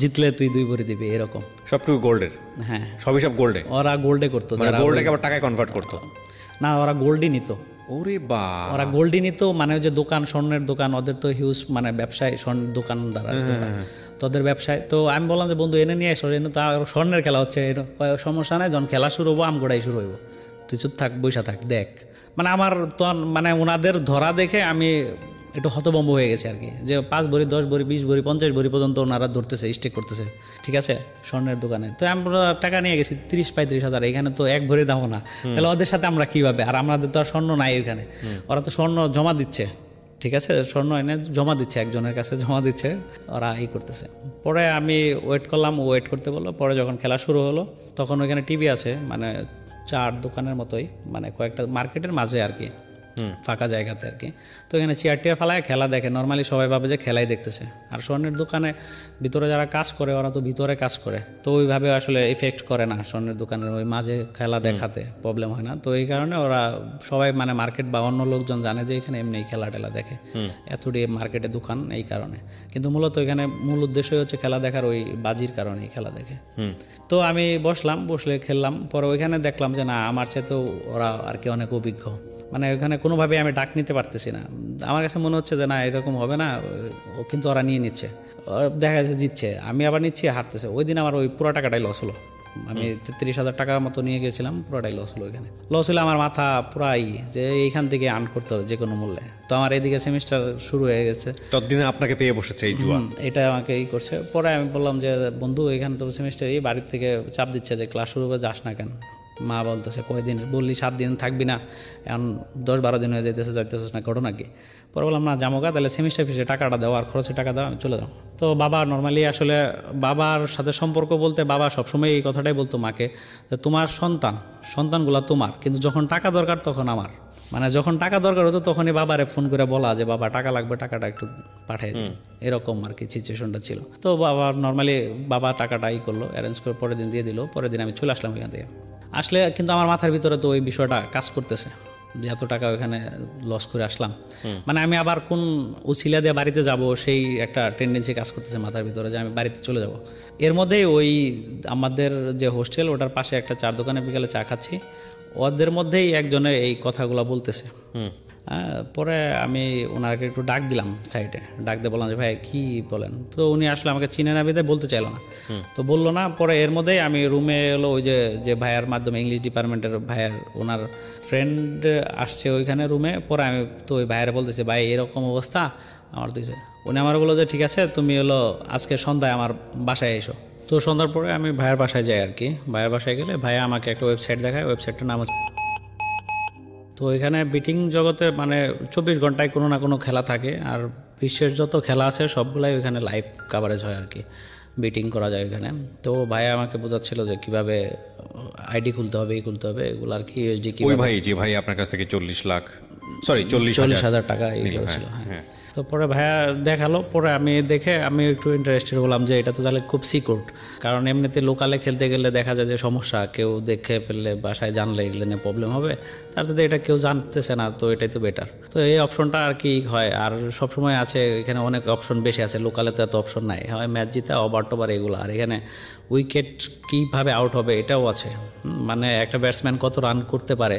জিতলে তুই 2 ভরি দিবি এরকম। সবটুকু গোল্ডের? হ্যাঁ, সবই সব গোল্ডে। ওরা গোল্ডে করতো, গোল্ডটাকে আবার টাকায় কনভার্ট করতো না, ওরা গোল্ডই নিত। ওরে বা, ওরা গোল্ডই নিত। মানে ওই যে দোকান, স্বর্ণের দোকান, ওদের তো হিউজ মানে ব্যবসায়, স্বর্ণের দোকানদার তোদের ব্যবসায়। তো আমি বললাম যে বন্ধু এনে নিয়ে এসো, এনে তো স্বর্ণের খেলা হচ্ছে, সমস্যা নাই, যখন খেলা শুরু হবো আমগোড়াই শুরু হইব, তুই চুপ থাক, বৈশা থাক, দেখ। মানে আমার তো মানে ওনাদের ধরা দেখে আমি একটু হতভম্ব হয়ে গেছে আর কি, যে 5 ভরি 10 ভরি 20 ভরি 50 ভরি পর্যন্ত ওনারা ধরতেছে, স্টেক করতেছে, ঠিক আছে, স্বর্ণের দোকানে। তো আমরা টাকা নিয়ে গেছি 30-35 হাজার, এখানে তো 1 ভরি দামও না, তাহলে ওদের সাথে আমরা কিভাবে? আর আমাদের তো আর স্বর্ণ নাই এখানে, ওরা তো স্বর্ণ জমা দিচ্ছে, ঠিক আছে, স্বর্ণ এনে জমা দিচ্ছে, একজনের কাছে জমা দিচ্ছে, ওরা এই করতেছে। পরে আমি ওয়েট করলাম, ওয়েট করতে বললো। পরে যখন খেলা শুরু হলো তখন ওইখানে টিভি আছে, মানে চার দোকানের মতোই, মানে কয়েকটা মার্কেটের মাঝে আর কি, ফাঁকা জায়গাতে আর কি। তো এখানে চেয়ার টিয়ার ফেলায় খেলা দেখে, নর্মালি সবাই ভাবে যে খেলাই দেখতেছে। আর স্বর্ণের দোকানে ভিতরে যারা কাজ করে ওরা তো ভিতরে কাজ করে, তো ওইভাবে আসলে এফেক্ট করে না স্বর্ণের দোকানের ওই মাঝে খেলা দেখাতে, প্রবলেম হয় না। তো এই কারণে ওরা সবাই মানে মার্কেট বা অন্য লোকজন জানে যে এখানে এমনি খেলা টেলা দেখে, এতটি মার্কেটে দোকান, এই কারণে। কিন্তু মূলত এখানে মূল উদ্দেশ্যই হচ্ছে খেলা দেখার, ওই বাজির কারণেই খেলা দেখে। তো আমি বসলে খেললাম। পরে ওইখানে দেখলাম যে না, আমার চাইতেও ওরা আর কি অনেক অভিজ্ঞ। মানে ওখানে কোনোভাবে আমি ডাক নিতে পারতেছি না, আমার কাছে মনে হচ্ছে যে না এরকম হবে না, ও কিন্তু ওরা নিয়ে নিচ্ছে, দেখা যাচ্ছে জিতছে, আমি আবার নিচ্ছি, হারতেছে। ওই দিন আমার ওই পুরো টাকাটাই লস হলো। আমি 33,000 টাকার মতো নিয়ে গেছিলাম, পুরোটাই লস হলো। এখানে লস হলে আমার মাথা পুরাই যে এইখান থেকে আর্ন করতে হবে যে কোনো মূল্যে। তো আমার এদিকে সেমিস্টার শুরু হয়ে গেছে, ততদিনে আপনাকে পেয়ে বসেছে এই জুয়া, এটা আমাকে এই করছে। পরে আমি বললাম যে বন্ধু এখানে তো সেমিস্টার, এই বাড়ির থেকে চাপ দিচ্ছে যে ক্লাস শুরু করে যাস না কেন। মা বলতেছে কয়দিন বললি, 7 দিন থাকবি না, এখন 10-12 দিন হয়ে যাইতেছিস না, ঘটনা কি? পরে বললাম না জামোগা, তাহলে সেমিস্টার ফিসে টাকাটা দাও আর খরচের টাকা দাও, আমি চলে যাও। তো বাবা নর্মালি আসলে বাবার সাথে সম্পর্ক বলতে বাবা সবসময় এই কথাটাই বলতো মাকে, যে তোমার সন্তানগুলো তোমার, কিন্তু যখন টাকা দরকার তখন আমার। মানে যখন টাকা দরকার হতো তখনই বাবারে ফোন করে বলা যে বাবা টাকা লাগবে, টাকাটা একটু পাঠিয়ে দিন, এরকম আর কি সিচুয়েশনটা ছিল। তো বাবা নর্মালি বাবা টাকাটা ই করলো, অ্যারেঞ্জ করে পরের দিন দিয়ে দিল। পরের দিন আমি চলে আসলাম এখান থেকে। আসলে কিন্তু আমার মাথার ভিতরে তো ওই বিষয়টা কাজ করতেছে যে এত টাকা ওখানে লস করে আসলাম, মানে আমি আবার কোন উছিলা দিয়ে বাড়িতে যাব, সেই একটা টেন্ডেন্সি কাজ করতেছে মাথার ভিতরে যে আমি বাড়িতে চলে যাব। এর মধ্যেই ওই আমাদের যে হোস্টেল ওটার পাশে একটা চার দোকানে বিকালে চা খাচ্ছি, ওদের মধ্যেই একজনে এই কথাগুলো বলতেছে। পরে আমি ওনাকে একটু ডাক দিলাম সাইডে, ডাক দিয়ে বললাম যে ভাই কি বলেন। তো উনি আসলে আমাকে চিনে না বিদে বলতে চাইলো না, তো বললো না। পরে এর মধ্যেই আমি রুমে এলো, ওই যে ভাইয়ার মাধ্যমে ইংলিশ ডিপার্টমেন্টের ভাইয়ার ওনার ফ্রেন্ড আসছে ওইখানে রুমে। পরে আমি তো ওই ভাইয়ারে বলতেছি ভাই এরকম অবস্থা আমার দিয়েছে। উনি আমার বললো যে ঠিক আছে তুমি হলো আজকে সন্ধ্যায় আমার বাসায় এসো। তো সন্ধ্যার পরে আমি ভাইয়ের বাসায় যাই আর কি। ভাইয়ের বাসায় গেলে ভাইয়া আমাকে একটা ওয়েবসাইট দেখায়, ওয়েবসাইটটার নাম হচ্ছে তো এখানে বিটিং জগতে মানে 24 ঘন্টায় কোনো না কোনো খেলা থাকে, আর বিশ্বের যত খেলা আছে সবগুলাই ওইখানে লাইভ কাভারেজ হয় আর কি, বিটিং করা যায় ওইখানে। তো ভাই আমাকে বোঝাচ্ছিল যে কিভাবে আইডি খুলতে হবে, খুলতে হবে এগুলো আর কি, ইউএসডি কি। ওই ভাই যে ভাই আপনার কাছ থেকে 40,000 টাকা এইগুলো ছিল। হ্যাঁ, তো পরে ভাইয়া দেখালো, পরে আমি দেখে আমি একটু ইন্টারেস্টেড হলাম যে এটা তো তাহলে খুব সিকিউর, কারণ এমনিতে লোকালে খেলতে গেলে দেখা যায় যে সমস্যা, কেউ দেখে ফেললে বাসায় জানলে এগুলো নিয়ে প্রবলেম হবে, তার যদি এটা কেউ জানতেছে না তো এটাই তো বেটার। তো এই অপশনটা আর কি হয়, আর সবসময় আছে এখানে অনেক অপশন বেশি আছে, লোকালে তো এত অপশন নাই, হয় ম্যাচ জিতা, ওভার টোভার এগুলো, আর এখানে উইকেট কীভাবে আউট হবে এটাও আছে, মানে একটা ব্যাটসম্যান কত রান করতে পারে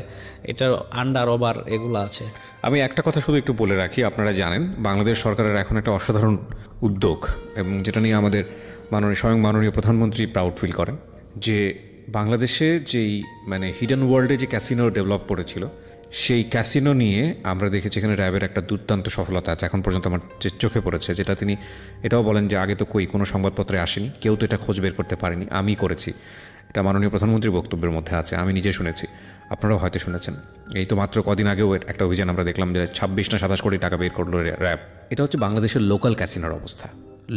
এটার আন্ডার ওভার এগুলো আছে। আমি একটা কথা শুধু একটু বলে রাখি, আপনারা জানেন বাংলাদেশ সরকারের এখন একটা অসাধারণ উদ্যোগ, এবং যেটা নিয়ে আমাদের স্বয়ং মাননীয় প্রধানমন্ত্রী প্রাউড ফিল করেন, যে বাংলাদেশে যেই মানে হিডেন ওয়ার্ল্ডে যে ক্যাসিনো ডেভেলপ করেছিল, সেই ক্যাসিনো নিয়ে আমরা দেখেছি এখানে র্যাবের একটা দুর্দান্ত সফলতা আছে এখন পর্যন্ত আমার যে চোখে পড়েছে, যেটা তিনি এটাও বলেন যে আগে তো কোনো সংবাদপত্রে আসেনি, কেউ তো এটা খোঁজ বের করতে পারেনি, আমি করেছি। এটা মাননীয় প্রধানমন্ত্রীর বক্তব্যের মধ্যে আছে, আমি নিজে শুনেছি, আপনারাও হয়তো শুনেছেন। এই তো মাত্র কদিন আগেও একটা অভিযান আমরা দেখলাম যে 26 না 27 কোটি টাকা বের করলো র্যাব। এটা হচ্ছে বাংলাদেশের লোকাল ক্যাসিনোর অবস্থা,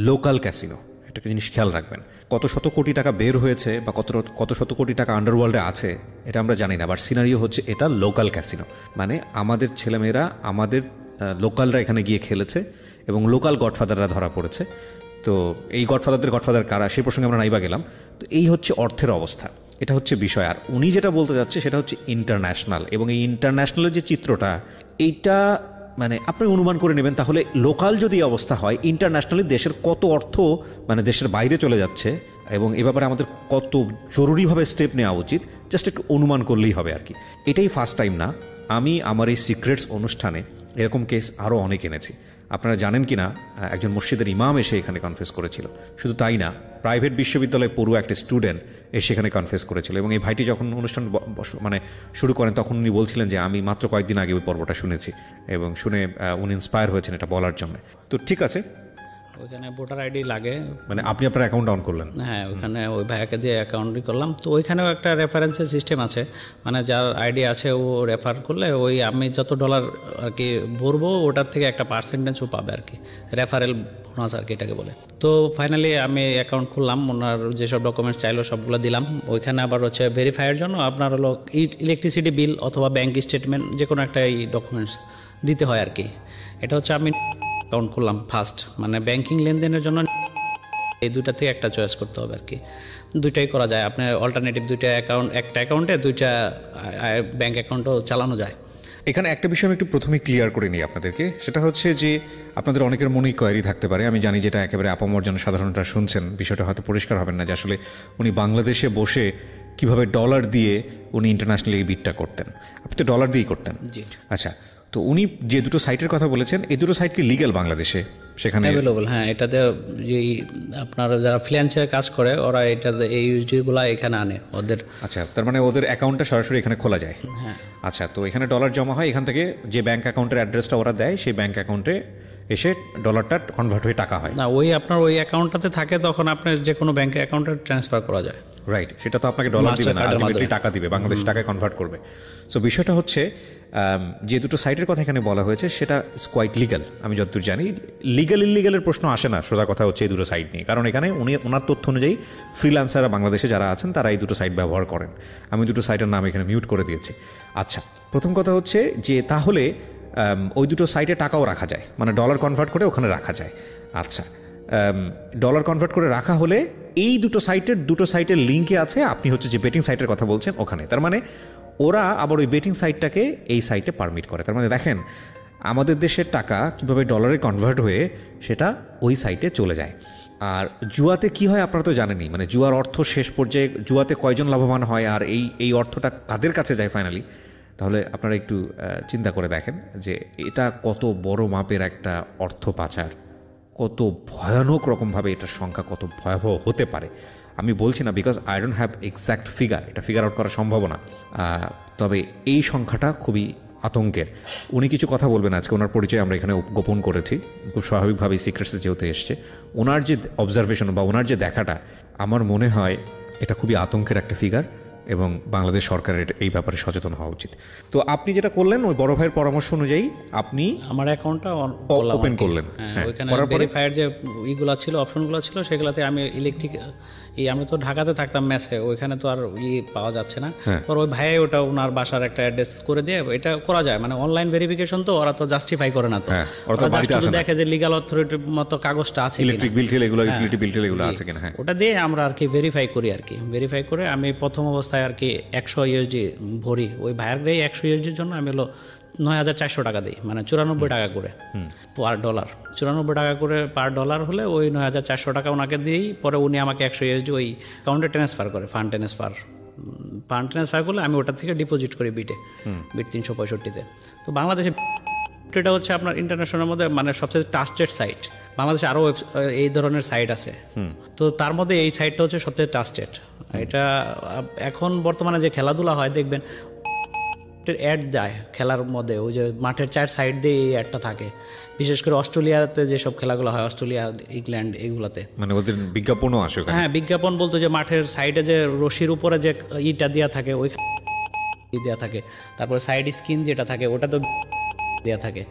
লোকাল ক্যাসিনো। একটা জিনিস খেয়াল রাখবেন, কত শত কোটি টাকা বের হয়েছে বা কত শত কোটি টাকা আন্ডারওয়ার্ল্ডে আছে এটা আমরা জানি না, বাট সিনারিও হচ্ছে এটা লোকাল ক্যাসিনো, মানে আমাদের ছেলেমেয়েরা, আমাদের লোকালরা এখানে গিয়ে খেলেছে এবং লোকাল গডফাদাররা ধরা পড়েছে। তো এই গডফাদার কারা সেই প্রসঙ্গে আমরা নাইবা গেলাম। তো এই হচ্ছে অর্থের অবস্থা, এটা হচ্ছে বিষয়। আর উনি যেটা বলতে যাচ্ছে সেটা হচ্ছে ইন্টারন্যাশনাল, এবং এই ইন্টারন্যাশনালের যে চিত্রটা, এইটা মানে আপনি অনুমান করে নেবেন তাহলে লোকাল যদি অবস্থা হয়, ইন্টারন্যাশনালি দেশের কত অর্থ মানে দেশের বাইরে চলে যাচ্ছে, এবং এ ব্যাপারে আমাদের কত জরুরিভাবে স্টেপ নেওয়া উচিত, জাস্ট একটু অনুমান করলেই হবে আর কি। এটাই ফার্স্ট টাইম না, আমি আমার এই সিক্রেটস অনুষ্ঠানে এরকম কেস আরও অনেক এনেছি। আপনারা জানেন কি না, একজন মসজিদের ইমাম এসে এখানে কনফেস করেছিল। শুধু তাই না, প্রাইভেট বিশ্ববিদ্যালয়ে পড়ুয়া একটা স্টুডেন্ট এসে এখানে কনফেস করেছিল, এবং এই ভাইটি যখন অনুষ্ঠান মানে শুরু করেন তখন উনি বলছিলেন যে আমি মাত্র কয়েকদিন আগে ওই পর্বটা শুনেছি, এবং শুনে উনি ইন্সপায়ার হয়েছেন এটা বলার জন্য। তো ঠিক আছে, ওইখানে ভোটার আইডি লাগে, মানে আপনি আপনার অ্যাকাউন্ট অন করলেন? হ্যাঁ, ওইখানে ওই ভাইয়াকে দিয়ে অ্যাকাউন্টই করলাম। তো ওইখানেও একটা রেফারেন্সের সিস্টেম আছে, মানে যার আইডি আছে ও রেফার করলে ওই আমি যত ডলার আর কি ভরবো ওটার থেকে একটা পার্সেন্টেজও পাবে আর কি, রেফারেল বোনাস আর কি এটাকে বলে। তো ফাইনালি আমি অ্যাকাউন্ট খুললাম, ওনার যেসব ডকুমেন্টস চাইলো সবগুলো দিলাম। ওইখানে আবার হচ্ছে ভেরিফাইয়ের জন্য আপনার হলো ইলেকট্রিসিটি বিল অথবা ব্যাঙ্ক স্টেটমেন্ট, যে কোনো একটা এই ডকুমেন্টস দিতে হয় আর কি। এটা হচ্ছে আমি অ্যাকাউন্ট খুললাম ফার্স্ট, মানে ব্যাংকিং লেনদেনের জন্য এই দুইটা থেকে একটা চয়েস করতে হবে আর কি। দুইটাই করা যায়, আপনার অল্টারনেটিভ দুইটা অ্যাকাউন্ট, একটা অ্যাকাউন্টে দুইটা ব্যাংক অ্যাকাউন্টও চালানো যায়। এখানে একটা বিষয় আমি একটু প্রথমে ক্লিয়ার করে নিই আপনাদেরকে, সেটা হচ্ছে যে আপনাদের অনেকের মনেই কোয়ারি থাকতে পারে, আমি জানি যেটা একেবারে আপামর জন্য সাধারণটা শুনছেন, বিষয়টা হয়তো পরিষ্কার হবেন না যে আসলে উনি বাংলাদেশে বসে কিভাবে ডলার দিয়ে উনি ইন্টারন্যাশনালি এই বিটটা করতেন। আপনি তো ডলার দিয়েই করতেন? জি। আচ্ছা, তো উনি যে দুটো সাইটের কথা বলেছেন, এই দুটো সাইট কি লিগ্যাল বাংলাদেশে? সেখানে অ্যাভেলেবল, হ্যাঁ। এটাতে যেই আপনার যারা ফ্রিল্যান্সে কাজ করে ওরা এটাতে এই ইউএসডিগুলো এখানে আনে ওদের। আচ্ছা, তার মানে ওদের অ্যাকাউন্টটা সরাসরি এখানে খোলা যায়? হ্যাঁ। আচ্ছা, তো এখানে ডলার জমা হয়, এখান থেকে যে ব্যাংক অ্যাকাউন্টের অ্যাড্রেসটা ওরা দেয় সেই ব্যাংক অ্যাকাউন্টে এসে ডলারটা কনভার্ট হয়ে টাকা হয়? না, ওই আপনার ওই অ্যাকাউন্টটাতে থাকে, তখন আপনার যে কোনো ব্যাংক অ্যাকাউন্টে ট্রান্সফার করা যায়। রাইট, সেটা তো আপনাকে ডলার দিবে না, আলটিমেটলি টাকা দিবে, বাংলাদেশ টাকায় কনভার্ট করবে। সো বিষয়টা হচ্ছে যে দুটো সাইটের কথা এখানে বলা হয়েছে সেটা কোয়াইট লিগ্যাল। আমি যতদূর জানি লিগ্যাল ইলিগ্যালের প্রশ্ন আসে না, সোজা কথা হচ্ছে এই দুটো সাইট নিয়ে, কারণ এখানে ওনার তথ্য অনুযায়ী ফ্রিল্যান্সাররা বাংলাদেশে যারা আছেন তারা এই দুটো সাইট ব্যবহার করেন। আমি দুটো সাইটের নাম এখানে মিউট করে দিয়েছি। আচ্ছা, প্রথম কথা হচ্ছে যে তাহলে ওই দুটো সাইটে টাকাও রাখা যায়, মানে ডলার কনভার্ট করে ওখানে রাখা যায়। আচ্ছা, ডলার কনভার্ট করে রাখা হলে এই দুটো সাইটের লিঙ্কে আছে আপনি হচ্ছে যে বেটিং সাইটের কথা বলছেন ওখানে, তার মানে ওরা আবার ওই বেটিং সাইটটাকে এই সাইটে পারমিট করে। তার মানে দেখেন আমাদের দেশের টাকা কিভাবে ডলারে কনভার্ট হয়ে সেটা ওই সাইটে চলে যায়। আর জুয়াতে কি হয় আপনারা তো জানেনই, মানে জুয়ার অর্থ শেষ পর্যায়ে জুয়াতে কয়জন লাভবান হয় আর এই অর্থটা কাদের কাছে যায় ফাইনালি, তাহলে আপনারা একটু চিন্তা করে দেখেন যে এটা কত বড় মাপের একটা অর্থ পাচার, কত ভয়ানক রকমভাবে এটার সংখ্যা কত ভয়াবহ হতে পারে। আমি বলছি না because I don't have exact figure, এটা ফিগার আউট করা সম্ভব না, তবে এই সংখ্যাটা খুবই আতঙ্কের। উনি কিছু কথা বলবেন আজকে, ওনার পরিচয় আমরা এখানে গোপন করেছি খুব স্বাভাবিকভাবেই, সিক্রেটসে যেহেতু এসছে। ওনার যে অবজারভেশন বা ওনার যে দেখাটা, আমার মনে হয় এটা খুবই আতঙ্কের একটা ফিগার। এবং বাংলাদেশ সরকারের এই ব্যাপারে সচেতন হওয়া উচিত। তো আপনি যেটা করলেন ওই বড় ভাইয়ের পরামর্শ অনুযায়ী আপনি আমার অ্যাকাউন্টটা ওপেন করলেন। ওইখানে ভেরিফায়ার যে ইগুলা ছিল, অপশনগুলো ছিল, সেগুলাতে আমি ইলেকট্রিক আমি তো ঢাকাতে থাকতাম মেসে, ওইখানে তো আর পাওয়া যাচ্ছে না। পর ওই ভাই ওটা ওনার বাসার একটা অ্যাড্রেস করে দিয়ে এটা করা যায়, মানে অনলাইন ভেরিফিকেশন তো ওরা তো জাস্টিফাই করে না, তো দেখে যে লিগ্যাল অথরিটির মতো কাগজটা আছে, ইলেকট্রিক বিল টিল এগুলো, ইউটিলিটি বিল টিল এগুলো আছে কিনা, ওটা দিয়ে আমরা আর কি ভেরিফাই করি আর কি। ভেরিফাই করে আমি প্রথম অবস্থায় আর কি 100 ইউএসডি ভরি, ওই ভাইয়ের 100 ইউএসডির জন্য আমি হলো 9,400 টাকা দিই, মানে 94 টাকা করে পার ডলার। 94 টাকা করে পার ডলার হলে ওই 9,400 টাকা ওনাকে দিই। পরে উনি আমাকে 100 ইউএসডি ওই অ্যাকাউন্টে ট্রান্সফার করে, ফান্ড ট্রান্সফার করলে আমি ওটা থেকে ডিপোজিট করি বিট 365-তে। তো বাংলাদেশে এটা হচ্ছে আপনার ইন্টারন্যাশনাল মধ্যে মানে সবচেয়ে ট্রাস্টেড সাইট। বাংলাদেশে আরও এই ধরনের সাইট আছে, তো তার মধ্যে এই সাইটটা হচ্ছে সবচেয়ে ট্রাস্টেড। এটা এখন বর্তমানে যে খেলাধুলা হয় দেখবেন অ্যাড দেয় খেলার মধ্যে, ওই যে মাঠের 4 সাইড দিয়ে এই অ্যাডটা থাকে, বিশেষ করে অস্ট্রেলিয়াতে যেসব খেলাগুলো হয়, অস্ট্রেলিয়া, ইংল্যান্ড, এগুলাতে মানে ওদের বিজ্ঞাপনও আসে। হ্যাঁ, বিজ্ঞাপন বলতে যে মাঠের সাইডে যে রশির উপরে যে ইটা দেওয়া থাকে, ওই দেওয়া থাকে, তারপরে সাইড স্ক্রিন যেটা থাকে ওটা তো দেওয়া থাকে।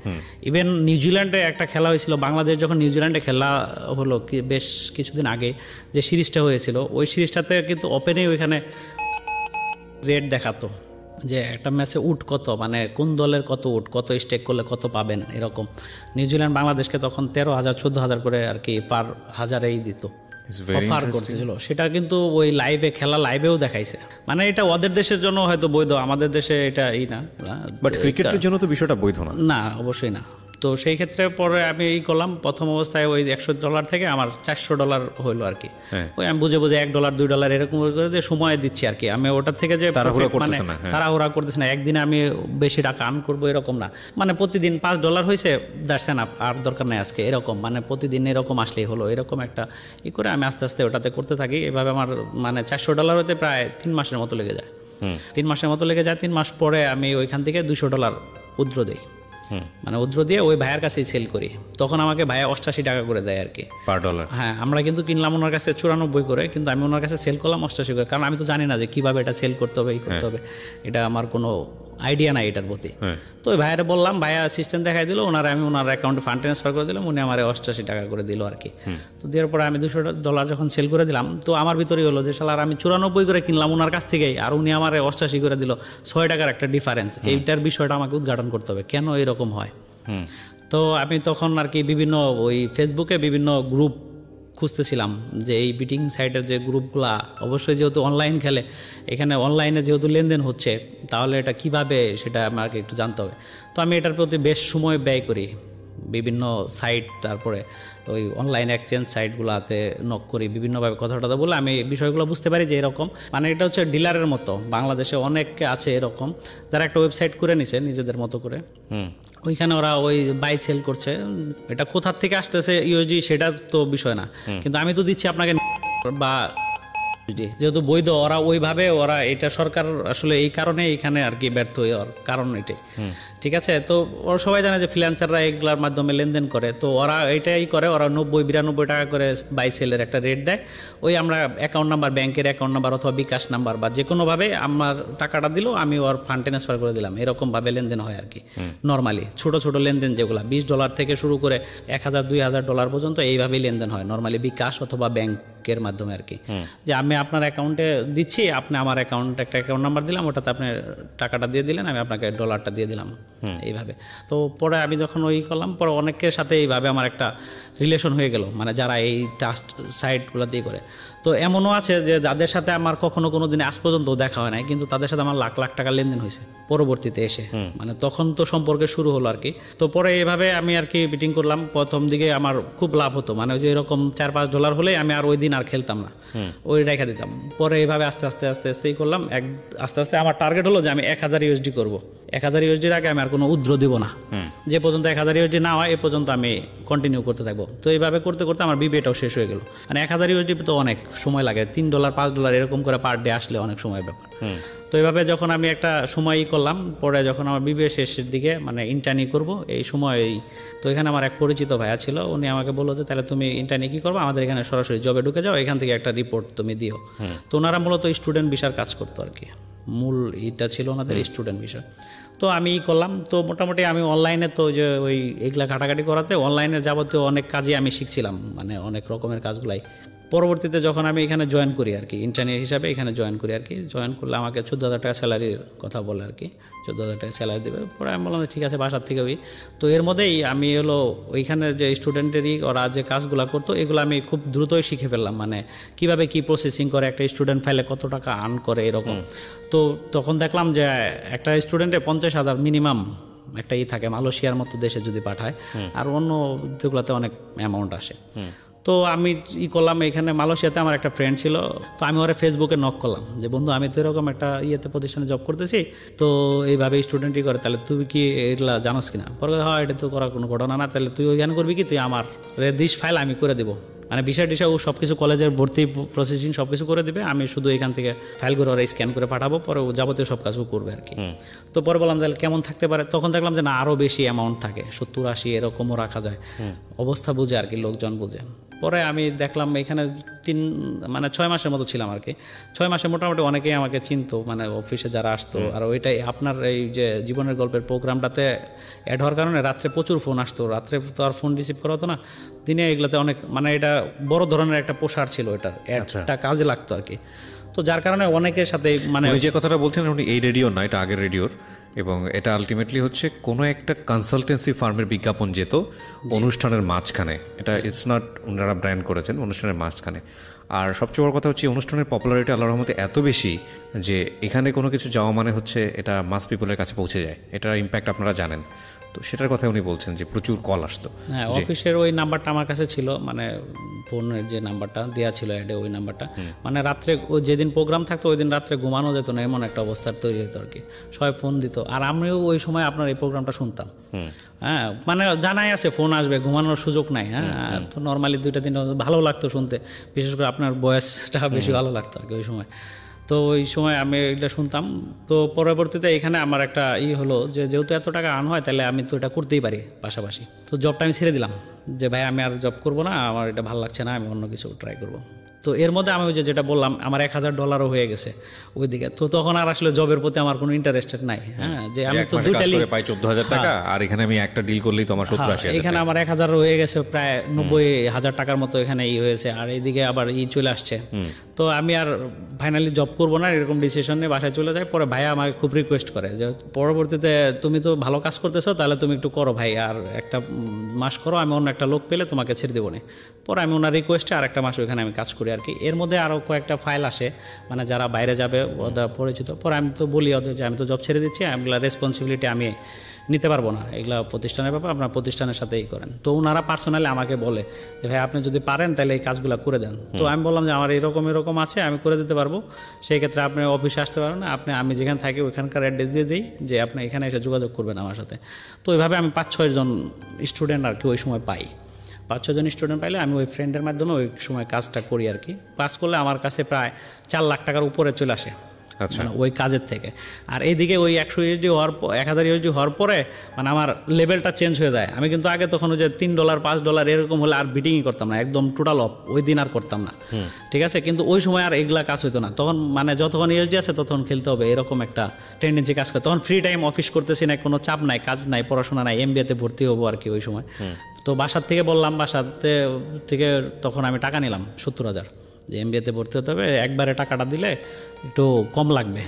ইভেন নিউজিল্যান্ডে একটা খেলা হয়েছিল, বাংলাদেশ যখন নিউজিল্যান্ডে খেলা হলো বেশ কিছুদিন আগে, যে সিরিজটা হয়েছিল, ওই সিরিজটাতে কিন্তু ওপেনে ওইখানে রেট দেখাতো যে একটা ম্যাচে উট কত, মানে কোন দলের কত উট, কত স্টেক করলে কত পাবেন, এরকম। নিউজিল্যান্ড বাংলাদেশকে তখন 13,000 14,000 করে আর কি পার হাজারেই দিত, অফার করতেছিল। সেটা কিন্তু ওই লাইভে খেলা লাইভেও দেখাইছে, মানে এটা ওদের দেশের জন্য হয়তো বৈধ, আমাদের দেশে এটা না, বাট ক্রিকেটের জন্য তো বিষয়টা বৈধ না। না, অবশ্যই না। তো সেই ক্ষেত্রে পরে আমি করলাম, প্রথম অবস্থায় ওই $100 থেকে আমার $400 হইলো আর কি। ওই আমি বুঝে $1 $2 এরকম করে দিয়ে সময় দিচ্ছি আর কি। আমি ওটার থেকে যে মানে তাড়াহুড়া করতেছি না, একদিনে আমি বেশি টাকা আর্ন করবো এরকম না, মানে প্রতিদিন $5 হয়েছে, দ্যাটস এনাফ, আর দরকার নেই আজকে, এরকম মানে প্রতিদিন এরকম আসলেই হলো, এরকম একটা করে আমি আস্তে আস্তে ওটাতে করতে থাকি। এভাবে আমার মানে $400 হতে প্রায় 3 মাসের মতো লেগে যায়। 3 মাসের মতো লেগে যায়। 3 মাস পরে আমি ওইখান থেকে $200 উদ্র দিই, মানে উদ্র দিয়ে ওই ভাইয়ের কাছেই সেল করি। তখন আমাকে ভাইয়া 88 টাকা করে দেয় আর কি পার ডলার। হ্যাঁ, আমরা কিন্তু কিনলাম ওনার কাছে 94 করে, কিন্তু আমি ওনার কাছে সেল করলাম 88 করে, কারণ আমি তো জানি না যে কিভাবে এটা সেল করতে হবে, করতে হবে, এটা আমার কোনো আইডিয়া নাই এটার প্রতি। তো ওই ভাইয়ারে বললাম, ভাইয়া সিস্টেম দেখাই দিল, আমি ওনার অ্যাকাউন্টে ফান্ড ট্রান্সফার করে দিলাম, উনি আমার 88 টাকা করে দিল আর কি। তো দেওয়ার পরে আমি $200 যখন সেল করে দিলাম, তো আমার ভিতরেই হলো যে শালার আমি 94 করে কিনলাম ওনার কাছ থেকেই, আর উনি আমার 88 করে দিল, $6 টাকার একটা ডিফারেন্স। এইটার বিষয়টা আমাকে উদ্ঘাটন করতে হবে, কেন এরকম হয়। তো আমি তখন আর কি বিভিন্ন ওই ফেসবুকে বিভিন্ন গ্রুপ খুঁজতেছিলাম, যে এই বিটিং সাইটের যে গ্রুপগুলা, অবশ্যই যেহেতু অনলাইন খেলে, এখানে অনলাইনে যেহেতু লেনদেন হচ্ছে, তাহলে এটা কিভাবে সেটা আমাকে একটু জানতে হবে। তো আমি এটার প্রতি বেশ সময় ব্যয় করি, বিভিন্ন সাইট, তারপরে ওই অনলাইন এক্সচেঞ্জ সাইটগুলোতে নক করি, বিভিন্নভাবে কথাটা বলে আমি বিষয়গুলো বুঝতে পারি যে এরকম, মানে এটা হচ্ছে ডিলারের মতো। বাংলাদেশে অনেকে আছে এরকম, যারা একটা ওয়েবসাইট করে নিছে নিজেদের মতো করে, ওইখানে ওরা ওই বাই সেল করছে। এটা কোথা থেকে আসতেছে ইউএসডি সেটা তো বিষয় না, কিন্তু আমি তো দিচ্ছি আপনাকে, বা যেহেতু বৈধ, ওরা ওইভাবে ওরা এটা সরকার আসলে এই কারণে এখানে আর কি ব্যর্থ হওয়ার কারণ এটাই। ঠিক আছে, তো ওরা সবাই জানে যে ফ্রিল্যান্সাররা এগুলোর মাধ্যমে লেনদেন করে, তো ওরা এটাই করে, ওরা 90-92 টাকা করে বাই সেলের একটা রেট দেয়। ওই আমরা অ্যাকাউন্ট নাম্বার, ব্যাংকের অ্যাকাউন্ট নাম্বার অথবা বিকাশ নাম্বার বা যে কোনোভাবে আমার টাকাটা দিল, আমি ওর ফান্ড ট্রান্সফার করে দিলাম, এরকমভাবে লেনদেন হয় আর কি। নর্মালি ছোট ছোট লেনদেন যেগুলো $20 থেকে শুরু করে $1,000-2,000 পর্যন্ত এইভাবেই লেনদেন হয় নর্মালি, বিকাশ অথবা ব্যাংকের মাধ্যমে আর কি। যে আমি আপনার অ্যাকাউন্টে দিচ্ছি, আপনি আমার একটা অ্যাকাউন্ট নাম্বার দিলাম, ওটাতে আপনি টাকাটা দিয়ে দিলেন, আমি আপনাকে $1 দিয়ে দিলাম, এইভাবে। তো পরে আমি যখন ওই করলাম, পরে অনেকের সাথে এইভাবে আমার একটা রিলেশন হয়ে গেল, মানে যারা এই ট্রাস্ট সাইটগুলো দিয়ে করে। তো এমনও আছে যে যাদের সাথে আমার কোনো দিন আজ পর্যন্ত দেখা হয় নাই, কিন্তু তাদের সাথে আমার লাখ লাখ টাকা লেনদেন হয়েছে পরবর্তীতে এসে, মানে তখন তো সম্পর্কে শুরু হলো আর কি। তো পরে এইভাবে আমি আর কি বিটিং করলাম। প্রথম দিকে আমার খুব লাভ হতো, মানে ওই যে এরকম $4-5 হলে আমি আর ওই দিন আর খেলতাম না, ওই রেখে দিতাম। পরে এইভাবে আস্তে আস্তে করলাম, আস্তে আস্তে আমার টার্গেট হলো যে আমি 1,000 USD করবো। 1,000 USD আগে আমি আর কোনো উদ্র দিব না, যে পর্যন্ত 1,000 USD না হয় এ পর্যন্ত আমি কন্টিনিউ করতে থাকবো। তো এইভাবে করতে করতে আমার বিবিএটাও শেষ হয়ে গেল। মানে $1000 তো অনেক সময় লাগে, $3 $5 এরকম করে পার ডে আসলে অনেক সময় ব্যাপার। তো এইভাবে যখন আমি একটা সময় করলাম, পরে যখন আমার বিবিএ শেষের দিকে মানে ইন্টার্নি করবো এই সময়, তো এখানে আমার এক পরিচিত ভাইয়া ছিল, উনি আমাকে বললো যে তাহলে তুমি ইন্টার্নি কি করবো, আমাদের এখানে সরাসরি জবে ঢুকে যাও, এখান থেকে একটা রিপোর্ট তুমি দিও। তো ওনারা মূলত স্টুডেন্ট ভিসার কাজ করতো আর কি, মূল এটা ছিল ওনাদের স্টুডেন্ট ভিসা। তো আমি করলাম। তো মোটামুটি আমি অনলাইনে তো যে ওই এগুলা ঘাটাঘাটি করাতে অনলাইনের যাবতীয় অনেক কাজই আমি শিখছিলাম, মানে অনেক রকমের কাজগুলাই। পরবর্তীতে যখন আমি এখানে জয়েন করি আর কি, ইন্টার্নি হিসাবে এখানে জয়েন করি আর কি, জয়েন করলে আমাকে 14,000 টাকা স্যালারির কথা বলে আর কি, 14,000 টাকা স্যালারি দেবে। পরে আমি বললাম ঠিক আছে, বাসার থেকে ওই। তো এর মধ্যেই আমি হলো ওইখানে যে স্টুডেন্টেরই ওরা যে কাজগুলো করতো এগুলো আমি খুব দ্রুতই শিখে ফেললাম, মানে কিভাবে কি প্রসেসিং করে, একটা স্টুডেন্ট ফাইলে কত টাকা আর্ন করে এরকম। তো তখন দেখলাম যে একটা স্টুডেন্টে 50,000 মিনিমাম একটা থাকে মালয়েশিয়ার মতো দেশে যদি পাঠায়, আর অন্য যেগুলোতে অনেক অ্যামাউন্ট আসে। তো আমি করলাম, এখানে মালয়েশিয়াতে আমার একটা ফ্রেন্ড ছিল, তো আমি ওরা ফেসবুকে নক করলাম যে বন্ধু আমি তো এরকম একটা প্রতিষ্ঠানে জব করতেছি, তো এইভাবে স্টুডেন্টই করে, তাহলে তুই কি এগুলা জানোস কিনা? পরে হয় এটা তো করার কোনো ঘটনা না, তাহলে তুই ওইখানে করবি কি, তুই আমার দিস ফাইল আমি করে দেবো, মানে বিষয় ও সব কিছু কলেজের ভর্তি প্রসেসিং সব কিছু করে দেবে, আমি শুধু এখান থেকে ফাইলগুলো ওরা স্ক্যান করে পাঠাবো, পরে যাবতীয় সব কাজও করবে আর কি। তো পরে বললাম তাহলে কেমন থাকতে পারে, তখন দেখলাম যে না আরও বেশি অ্যামাউন্ট থাকে, 70-80 এরকমও রাখা যায়, অবস্থা বুঝে আর কি, লোকজন বুঝে। পরে আমি দেখলাম এখানে 6 মাসের মতো ছিলাম আর কি। 6 মাসে মোটামুটি অনেকেই আমাকে চিনতো, মানে অফিসে যারা আসতো। আর ওইটাই আপনার এই যে জীবনের গল্পের প্রোগ্রামটাতে অ্যাড হওয়ার কারণে রাত্রে প্রচুর ফোন আসতো, রাত্রে তো আর ফোন রিসিভ করা হতো না, দিনে এগুলোতে অনেক, মানে এটা বড় ধরনের একটা প্রসার ছিল, এটা একটা কাজে লাগতো আর কি। তো যার কারণে অনেকের সাথে মানে যে কথাটা বলছেন উনি এই রেডিও না, এটা আগের রেডিওর, এবং এটা আলটিমেটলি হচ্ছে কোনো একটা কনসালটেন্সি ফার্মের বিজ্ঞাপন যেত অনুষ্ঠানের মাঝখানে, এটা ইটস নট ওনারা ব্র্যান্ড করেছেন, অনুষ্ঠানের মাঝখানে। আর সবচেয়ে বড় কথা হচ্ছে অনুষ্ঠানের পপুলারিটি আল্লাহর রহমতে এত বেশি যে এখানে কোনো কিছু যাওয়া মানে হচ্ছে এটা মাস পিপলের কাছে পৌঁছে যায়, এটার ইম্প্যাক্ট আপনারা জানেন। তো সেটার কথা উনি বলছেন যে প্রচুর কল আসতো। হ্যাঁ, অফিসের ওই নাম্বারটা আমার কাছে ছিল, মানে ফোনের যে নাম্বারটা দেওয়া ছিল অ্যাডে, ওই নাম্বারটা, মানে রাত্রে যেদিন প্রোগ্রাম থাকতো ওই দিন রাত্রে ঘুমানো যেত না, এমন একটা অবস্থার তৈরি হতো আর কি, সবাই ফোন দিত। আর আমিও ওই সময় আপনার এই প্রোগ্রামটা শুনতাম। হ্যাঁ, মানে জানাই আছে ফোন আসবে, ঘুমানোর সুযোগ নাই। হ্যাঁ, তো নর্মালি 2-3 ভালো লাগতো শুনতে, বিশেষ করে আপনার বয়সটা বেশি ভালো লাগতো আর কি ওই সময়। তো ওই সময় আমি এটা শুনতাম। তো পরবর্তীতে এখানে আমার একটা হলো যে যেহেতু এত টাকা আর্ন হয়, তাহলে আমি তো এটা করতেই পারি পাশাপাশি। তো জবটা আমি ছেড়ে দিলাম যে ভাই আমি আর জব করবো না, আমার এটা ভালো লাগছে না, আমি অন্য কিছু ট্রাই করবো। তো এর মধ্যে আমি ওই যেটা বললাম আমার $1,000 হয়ে গেছে ওইদিকে। তো তখন আর আসলে জবের প্রতি আমার কোনো ইন্টারেস্টেড নাই। হ্যাঁ, যে আমি তো দুইটা পাই 14,000 টাকা, আর এখানে আমি একটা ডিল করলেই তো আমার 70-80,000, এখানে আমার 1,000 হয়ে গেছে, প্রায় 90,000 টাকার মতো এখানে হয়েছে। আর এইদিকে আবার চলে আসছে। তো আমি আর ফাইনালি জব করবো না এরকম ডিসিশন নিয়ে বাসায় চলে যাই। পরে ভাইয়া আমাকে খুব রিকোয়েস্ট করে যে পরবর্তীতে তুমি তো ভালো কাজ করতেছো, তাহলে তুমি একটু করো ভাই, আর একটা মাস করো, আমি অন্য একটা লোক পেলে তোমাকে ছেড়ে দেবো না। পরে আমি ওনার রিকোয়েস্টে আর একটা মাস ওইখানে আমি কাজ করি আর কি। এর মধ্যে আরও কয়েকটা ফাইল আসে, মানে যারা বাইরে যাবে ওদের পরিচিত। পরে আমি তো বলি ওদের যে আমি তো জব ছেড়ে দিচ্ছি, এগুলা রেসপন্সিবিলিটি আমি নিতে পারবো না, এগুলা প্রতিষ্ঠানের ব্যাপার, আপনার প্রতিষ্ঠানের সাথেই করেন। তো ওনারা পার্সোনালি আমাকে বলে যে ভাই আপনি যদি পারেন তাহলে এই কাজগুলো করে দেন। তো আমি বললাম যে আমার এরকম আছে, আমি করে দিতে পারবো। সেই ক্ষেত্রে আপনি অফিসে আসতে পারেন, আমি যেখানে থাকি ওইখানকার অ্যাড্রেস দিয়ে দিই যে আপনি এখানে এসে যোগাযোগ করবেন আমার সাথে। তো ওইভাবে আমি 5-6 জন স্টুডেন্ট আর কি ওই সময় পাই। 5-6 জন স্টুডেন্ট পাইলে আমি ওই ফ্রেন্ডের মাধ্যমে ওই সময় কাজটা করি আর কি। পাস করলে আমার কাছে প্রায় 4 লাখ টাকার উপরে চলে আসে ওই কাজের থেকে। আর এইদিকে ওই 100 USD হওয়ার 1000 USD হওয়ার পরে মানে আমার লেভেলটা চেঞ্জ হয়ে যায়। আমি কিন্তু আগে তখন ওই যে $3 $5 এরকম হলে আর বিটিংই করতাম না, একদম টোটাল অফ, ওই দিন আর করতাম না, ঠিক আছে। কিন্তু ওই সময় আর এগুলা কাজ হইতো না, তখন মানে যতক্ষণ USD আছে ততক্ষণ খেলতে হবে, এরকম একটা টেন্ডেন্সি কাজ করে। তখন ফ্রি টাইম অফিস করতেছি না, কোনো চাপ নাই, কাজ নাই, পড়াশোনা নাই, MBA-তে ভর্তি হবো আর কি ওই সময়। তো বাসার থেকে বললাম, বাসাতে থেকে তখন আমি টাকা নিলাম 70,000, যে MBA-তে ভর্তি হতে হবে, একবারে টাকাটা দিলে একটু কম লাগবে।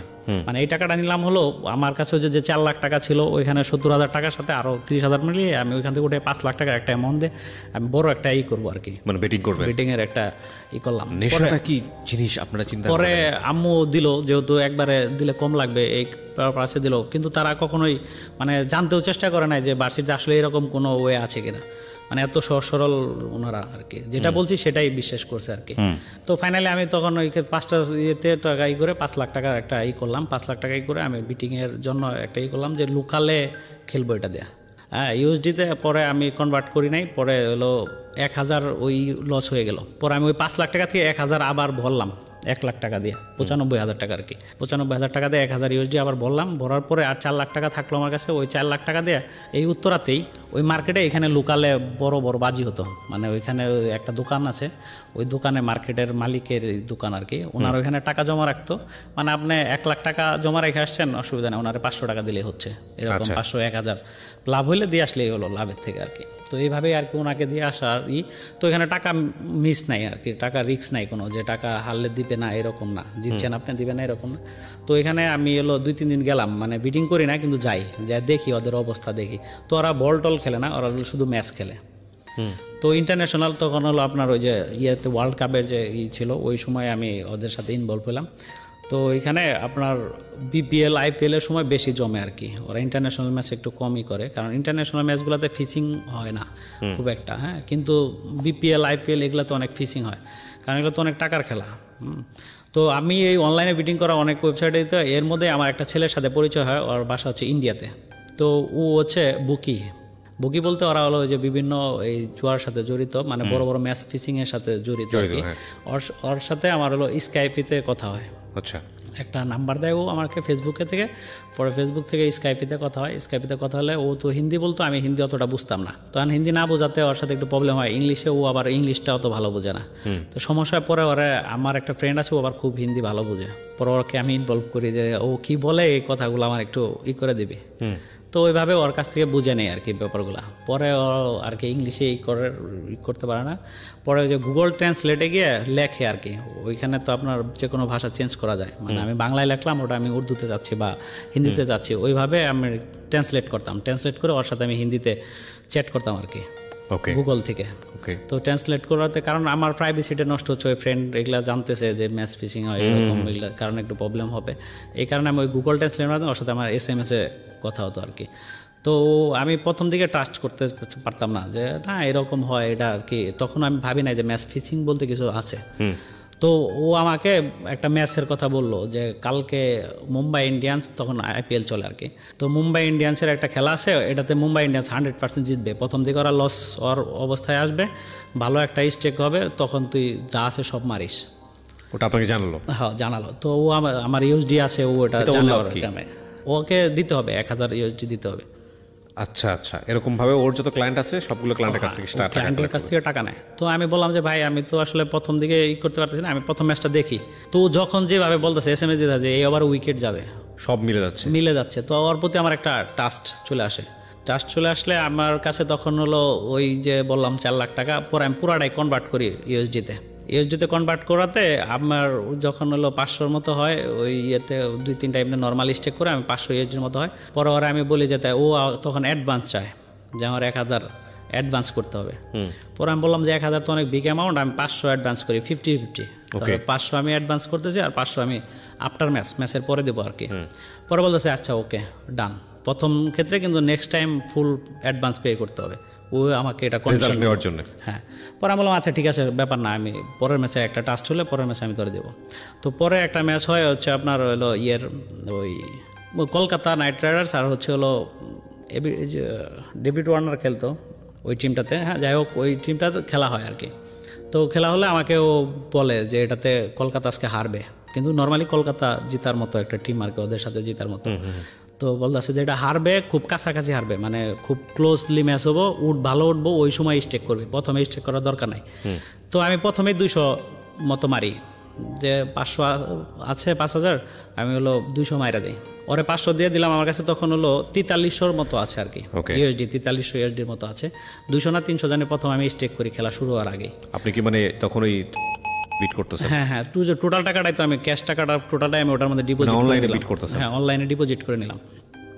মানে এই টাকাটা নিলাম হলো আমার কাছে যে 4 লাখ টাকা ছিল, ওইখানে 70,000 টাকার সাথে আরো 30,000 মিলিয়ে আমি ওইখান থেকে উঠে 5 লাখ টাকার একটা অ্যামাউন্ট দিয়ে আমি বড় একটা করবো আর কি, মানে বেটিং করবে, বেটিং এর একটা করলাম। নেশাটা কি জিনিস আপনারা চিন্তা পরে আম্মু দিল, যেহেতু একবারে দিলে কম লাগবে এই পাশে দিল, কিন্তু তারা কখনোই মানে জানতেও চেষ্টা করে নাই যে বার্ষিকতে আসলে এরকম কোনো ওয়ে আছে কিনা, মানে এত সহজ সরল ওনারা আর কি, যেটা বলছি সেটাই বিশ্বাস করছে আর কি। তো ফাইনালি আমি তখন ওই 5টা টাকা করে 5 লাখ টাকার একটা করলাম। 5 লাখ টাকা করে আমি বিটিং এর জন্য একটা করলাম যে লোকালে খেলবো এটা দেয়া। হ্যাঁ, ইউএসডিতে পরে আমি কনভার্ট করি নাই, পরে হলো 1,000 ওই লস হয়ে গেল। পরে আমি ওই 5 লাখ টাকা থেকে 1,000 আবার ভরলাম 1 লাখ টাকা দিয়ে, 95,000 টাকা আর কি। 95,000 টাকা দিয়ে 1,000 ইউএসডি আবার ভরলাম, ভরার পরে আর 4 লাখ টাকা থাকলো আমার কাছে। ওই 4 লাখ টাকা দিয়ে এই উত্তরাতেই ওই মার্কেটে এখানে লোকালে বড় বড় বাজি হতো, মানে ওইখানে একটা দোকান আছে, ওই দোকানে মার্কেটের মালিকের দোকান আর কি, ওনার ওইখানে টাকা জমা রাখতো। মানে আপনি 1 লাখ টাকা জমা রেখে আসছেন, অসুবিধা নেই, ওনারে 500 টাকা দিলেই হচ্ছে, এরকম 500, 1,000 লাভ হইলে দিয়ে আসলেই হলো লাভের থেকে আর কি। তো এইভাবেই আর কি ওনাকে দিয়ে আসার তো এখানে টাকা মিস নাই আর কি, টাকা রিস্ক নাই কোনো, যে টাকা হারলে দিবে না এরকম না, জিতছেন আপনি দিবে না এরকম না। তো এখানে আমি 2-3 দিন গেলাম, মানে বিটিং করি না কিন্তু যাই, যা দেখি ওদের অবস্থা দেখি। তো ওরা বল টল খেলে না, ওরা শুধু ম্যাচ খেলে। তো ইন্টারন্যাশনাল তখন হলো আপনার ওই যে ইয়েতে ওয়ার্ল্ড কাপের যে ছিল, ওই সময় আমি ওদের সাথে ইনভলভ হলাম। তো এখানে আপনার বিপিএল আইপিএল এর সময় বেশি জমে আর কি, ওরা ইন্টারন্যাশনাল ম্যাচ একটু কমই করে, কারণ ইন্টারন্যাশনাল ম্যাচগুলোতে ফিসিং হয় না খুব একটা। হ্যাঁ, কিন্তু বিপিএল আইপিএল এগুলোতে অনেক ফিসিং হয়, কারণ এগুলো তো অনেক টাকার খেলা। তো আমি এই অনলাইনে বিটিং করা অনেক ওয়েবসাইটে, তো এর মধ্যে আমার একটা ছেলের সাথে পরিচয় হয়, ওর বাসা হচ্ছে ইন্ডিয়াতে। তো ও হচ্ছে বুকি বলতে ওরা হলো যে বিভিন্ন এই জুয়ার সাথে জড়িত, মানে বড় বড় ম্যাচ ফিসিং এর সাথে জড়িত। ওর সাথে আমার হলো স্কাইপিতে কথা হয়। আচ্ছা, একটা নাম্বার দেয় ও আমাকে ফেসবুকে থেকে, পরে ফেসবুক থেকে স্কাইপিতে কথা হয়। স্কাইপিতে কথা হলে ও তো হিন্দি বলতো, আমি হিন্দি অতটা বুঝতাম না, তো আমি হিন্দি না বোঝাতে ওর সাথে একটু প্রবলেম হয়। ইংলিশে ও আবার ইংলিশটা অত ভালো বোঝে না, তো সমস্যায় পরে ওরা, আমার একটা ফ্রেন্ড আছে ও আবার খুব হিন্দি ভালো বোঝে, পরে ওকে আমি ইনভলভ করি যে ও কি বলে এই কথাগুলো আমার একটু করে দিবি। তো ওইভাবে ওর কাছ থেকে বুঝে নেই আর কি ব্যাপারগুলো। পরে ও আর কি ইংলিশে করতে পারে না, পরে ওই যে গুগল ট্রান্সলেটে গিয়ে লেখে আর কি, ওইখানে তো আপনার যে কোনো ভাষা চেঞ্জ করা যায়, মানে আমি বাংলায় লিখলাম, ওটা আমি উর্দুতে যাচ্ছি বা হিন্দিতে যাচ্ছি, ওইভাবে আমি ট্রান্সলেট করতাম। ট্রান্সলেট করে ওর সাথে আমি হিন্দিতে চ্যাট করতাম আর কি গুগল থেকে। তো ট্রান্সলেট করাতে, কারণ আমার প্রাইভেসিটা নষ্ট হচ্ছে, ওই ফ্রেন্ড এগুলা জানতেছে যে ম্যাচ ফিশিং হয় এরকম, এগুলোর কারণে একটু প্রবলেম হবে, এই কারণে আমি ওই গুগল ট্রান্সলেট মাধ্যমে ওর সাথে আমার SMS-এ কথা হতো আর কি। তো আমি প্রথম দিকে ট্রাস্ট করতে পারতাম না যে না এরকম হয় এটা আর কি, তখন আমি ভাবি না যে ম্যাচ ফিশিং বলতে কিছু আছে। তো ও আমাকে একটা ম্যাচের কথা বললো যে কালকে মুম্বাই ইন্ডিয়ান্স, তখন IPL চলে আর কি, তো মুম্বাই ইন্ডিয়ান্সের একটা খেলা আছে, এটাতে মুম্বাই ইন্ডিয়ান্স 100% জিতবে, প্রথম দিকে ওরা লস ওর অবস্থায় আসবে, ভালো একটা স্টেক হবে, তখন তুই যা আছে সব মারিস। ওটা আপনাকে জানালো? হ্যাঁ জানালো। তো ও আমার ইউএসডি আছে, ও এটা জানালো, ওকে দিতে হবে 1,000 ইউএসডি দিতে হবে। আচ্ছা আচ্ছা, এরকম ভাবে ওর যত ক্লায়েন্ট আছে সবগুলো ক্লায়েন্টের কাছ থেকে টাকা নেয়। তো আমি বললাম যে ভাই আমি তো আসলে প্রথম দিকে করতে পারতেছি না, আমি প্রথম ম্যাচটা দেখি। তো যখন যেভাবে বলতেছে SMS দিতে যে এই ওভার উইকেট যাবে, সব মিলে যাচ্ছে, তো ওর প্রতি আমার একটা ট্রাস্ট চলে আসে। ট্রাস্ট চলে আসলে আমার কাছে তখন হলো ওই যে বললাম 4 লাখ টাকা, পরে আমি পুরাটাই কনভার্ট করি ইউএসডিতে কনভার্ট করাতে আমার যখন হলো 500-র মতো হয়, ওই ইয়েতে 2-3টা এমনি নর্মাল স্টেক করে আমি 500 ইউএসডির মতো হয়। পরে ওরা আমি বলি যে ও তখন অ্যাডভান্স চায় যে আমার 1,000 অ্যাডভান্স করতে হবে। পরে আমি বললাম যে 1,000 তো অনেক বিগ অ্যামাউন্ট, আমি 500 অ্যাডভান্স করি, 50-50, 500 আমি অ্যাডভান্স করতেছি আর 500 আমি আফটার ম্যাচের পরে দেবো আর কি। পরে বলতেছে আচ্ছা ওকে ডান, প্রথম ক্ষেত্রে কিন্তু নেক্সট টাইম ফুল অ্যাডভান্স পে করতে হবে, ও আমাকে এটা কনসাল্ট নেওয়ার জন্য। হ্যাঁ, পরে আমি বললাম আচ্ছা ঠিক আছে ব্যাপার না, আমি পরের ম্যাচে একটা টাস্ট হলে পরের ম্যাচে আমি ধরে দেবো। তো পরে একটা ম্যাচ হয় হচ্ছে আপনার হলো ওই কলকাতা নাইট রাইডার্স আর হচ্ছে হলো ডেভিড ওয়ার্নার খেলতো ওই টিমটাতে। হ্যাঁ, যাই হোক ওই টিমটাতে খেলা হয় আর কি। তো খেলা হলে আমাকে ও বলে যে এটাতে কলকাতা আজকে হারবে, কিন্তু নর্মালি কলকাতা জিতার মতো একটা টিম আর কি, ওদের সাথে জিতার মতো। তো বলতেছে যে এটা হারবে, খুব কাছাকাছি হারবে, মানে খুব ক্লোজলি ম্যাচ হবো, ভালো উঠবো, ওই সময় স্টেক করবে, প্রথমে স্টেক করার দরকার নাই। তো আমি প্রথমে 200 মতো মারি, যে 500 আছে 5,000, আমি হলো 200 মাইরা দিই, ওরে 500 দিয়ে দিলাম। আমার কাছে তখন হলো 4300-র মতো আছে আর কি ইউএসডি, 4300 ইউএসডির মতো আছে। 200 না 300 জানি প্রথম আমি স্টেক করি খেলা শুরু হওয়ার আগে। আপনি কি মানে তখন ওই বিট করতেছেন? হ্যাঁ, তুই যে টোটাল টাকাটাই তো আমি ক্যাশ টাকাটা টোটালটাই আমি ওটার মধ্যে ডিপোজিট অনলাইনে বিট করতেছেন? হ্যাঁ, অনলাইনে ডিপোজিট করে নিলাম।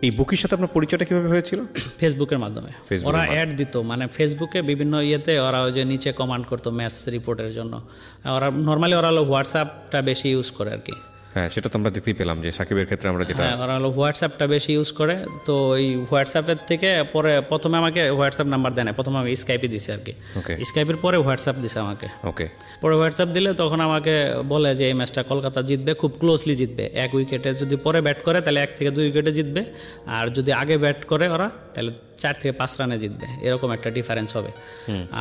এই বুকির সাথে আপনার পরিচয়টা কিভাবে হয়েছিল? ফেসবুকের মাধ্যমে। ওরা অ্যাড দিত, মানে ফেসবুকে বিভিন্ন ইয়েতে ওরা ওই যে নিচে কমান্ড করতো ম্যাচ রিপোর্টের জন্য। ওরা নর্মালি ওরা হলো হোয়াটসঅ্যাপটা বেশি ইউজ করে আর কি। হ্যাঁ, সেটা তো আমরা দেখতেই পেলাম যে সাকিবের ক্ষেত্রে আমরা যেটা, ওরা হলো হোয়াটসঅ্যাপটা বেশি ইউজ করে। তো ওই হোয়াটসঅ্যাপের থেকে পরে প্রথমে আমাকে হোয়াটসঅ্যাপ নাম্বার দেয় না, প্রথমে আমি স্কাইপে দিছি আর কি। স্কাইপের পরে হোয়াটসঅ্যাপ দিছে আমাকে। পরে হোয়াটসঅ্যাপ দিলে তখন আমাকে বলে যে এই ম্যাচটা কলকাতা জিতবে, খুব ক্লোজলি জিতবে, 1 উইকেটে যদি পরে ব্যাট করে তাহলে 1 থেকে 2 উইকেটে জিতবে, আর যদি আগে ব্যাট করে ওরা তাহলে 4 থেকে 5 রানে জিতবে, এরকম একটা ডিফারেন্স হবে।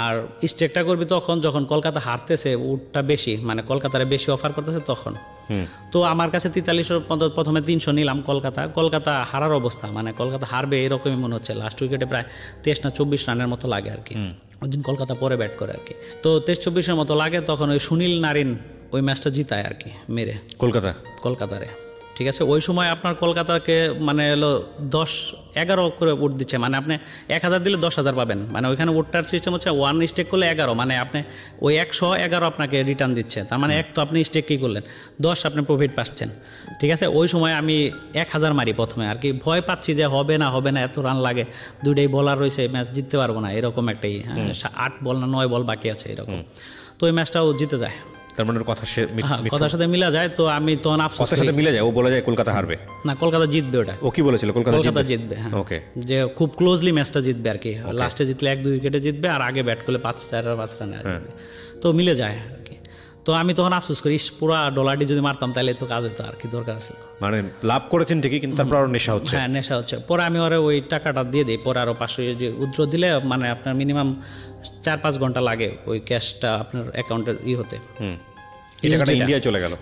আর স্টেকটা করবি তখন যখন কলকাতা হারতেছে, উডটা বেশি, মানে কলকাতারে বেশি অফার করতেছে তখন। তো আমার কাছে 43 প্রথমে 300 নিলাম। কলকাতা হারার অবস্থা, মানে কলকাতা হারবে এরকমই মনে হচ্ছে। লাস্ট উইকেটে প্রায় 23 না 24 রানের মতো লাগে আর কি। ওই দিন কলকাতা পরে ব্যাট করে আর কি। তো 23-24-এর মতো লাগে, তখন ওই সুনীল নারিন ওই ম্যাচটা জিতায় আর কি, মেরে কলকাতারে। ঠিক আছে, ওই সময় আপনার কলকাতাকে মানে হলো 10-11 করে উঠ দিচ্ছে, মানে আপনি 1000 দিলে 10,000 পাবেন। মানে ওইখানে উঠটার সিস্টেম হচ্ছে 1 স্টেক করলে 11, মানে আপনি ওই 111 আপনাকে রিটার্ন দিচ্ছে। তার মানে 1 তো আপনি স্টেক কী করলেন, 10 আপনি প্রফিট পাচ্ছেন। ঠিক আছে, ওই সময় আমি 1000 মারি প্রথমে আর কি, ভয় পাচ্ছি যে হবে না এত রান লাগে, 2টাই বলার রয়েছে, ম্যাচ জিততে পারবো না, এরকম একটাই। 8 বল না 9 বল বাকি আছে এরকম। তো ওই ম্যাচটাও জিতে যায়, তার মানে কথার সাথে মিলা যায়। তো আমি তখন আফসোস করি, মিলে যায়, ও বলে যায় কলকাতা হারবে না, কলকাতা জিতবে। ওটা ও কি বলেছিল, কলকাতা জিতবে। হ্যাঁ, ওকে, যে খুব ক্লোজলি ম্যাচটা জিতবে আর কি, লাস্টে জিতলে 1-2 উইকেটে জিতবে, আর আগে ব্যাট করলে 5 রানে জিতবে। তো মিলে যায় আর কি। তো আমি তখন আফসোস করি, পুরো ডলারটি যদি মারতাম তাহলে তো কাজ হতো, আর কি দরকার আছে। মানে লাভ করেছেন ঠিকই, কিন্তু তারপর আরো নেশা হচ্ছে। হ্যাঁ, নেশা হচ্ছে। পরে আমি ওরে ওই টাকাটা দিয়ে দিই, পরে আরো 500 উইথড্র দিলে মানে আপনার মিনিমাম 4-5 ঘন্টা লাগে ওই ক্যাশটা আপনার অ্যাকাউন্টে হতে। ইন্ডিয়ায় চলে গেল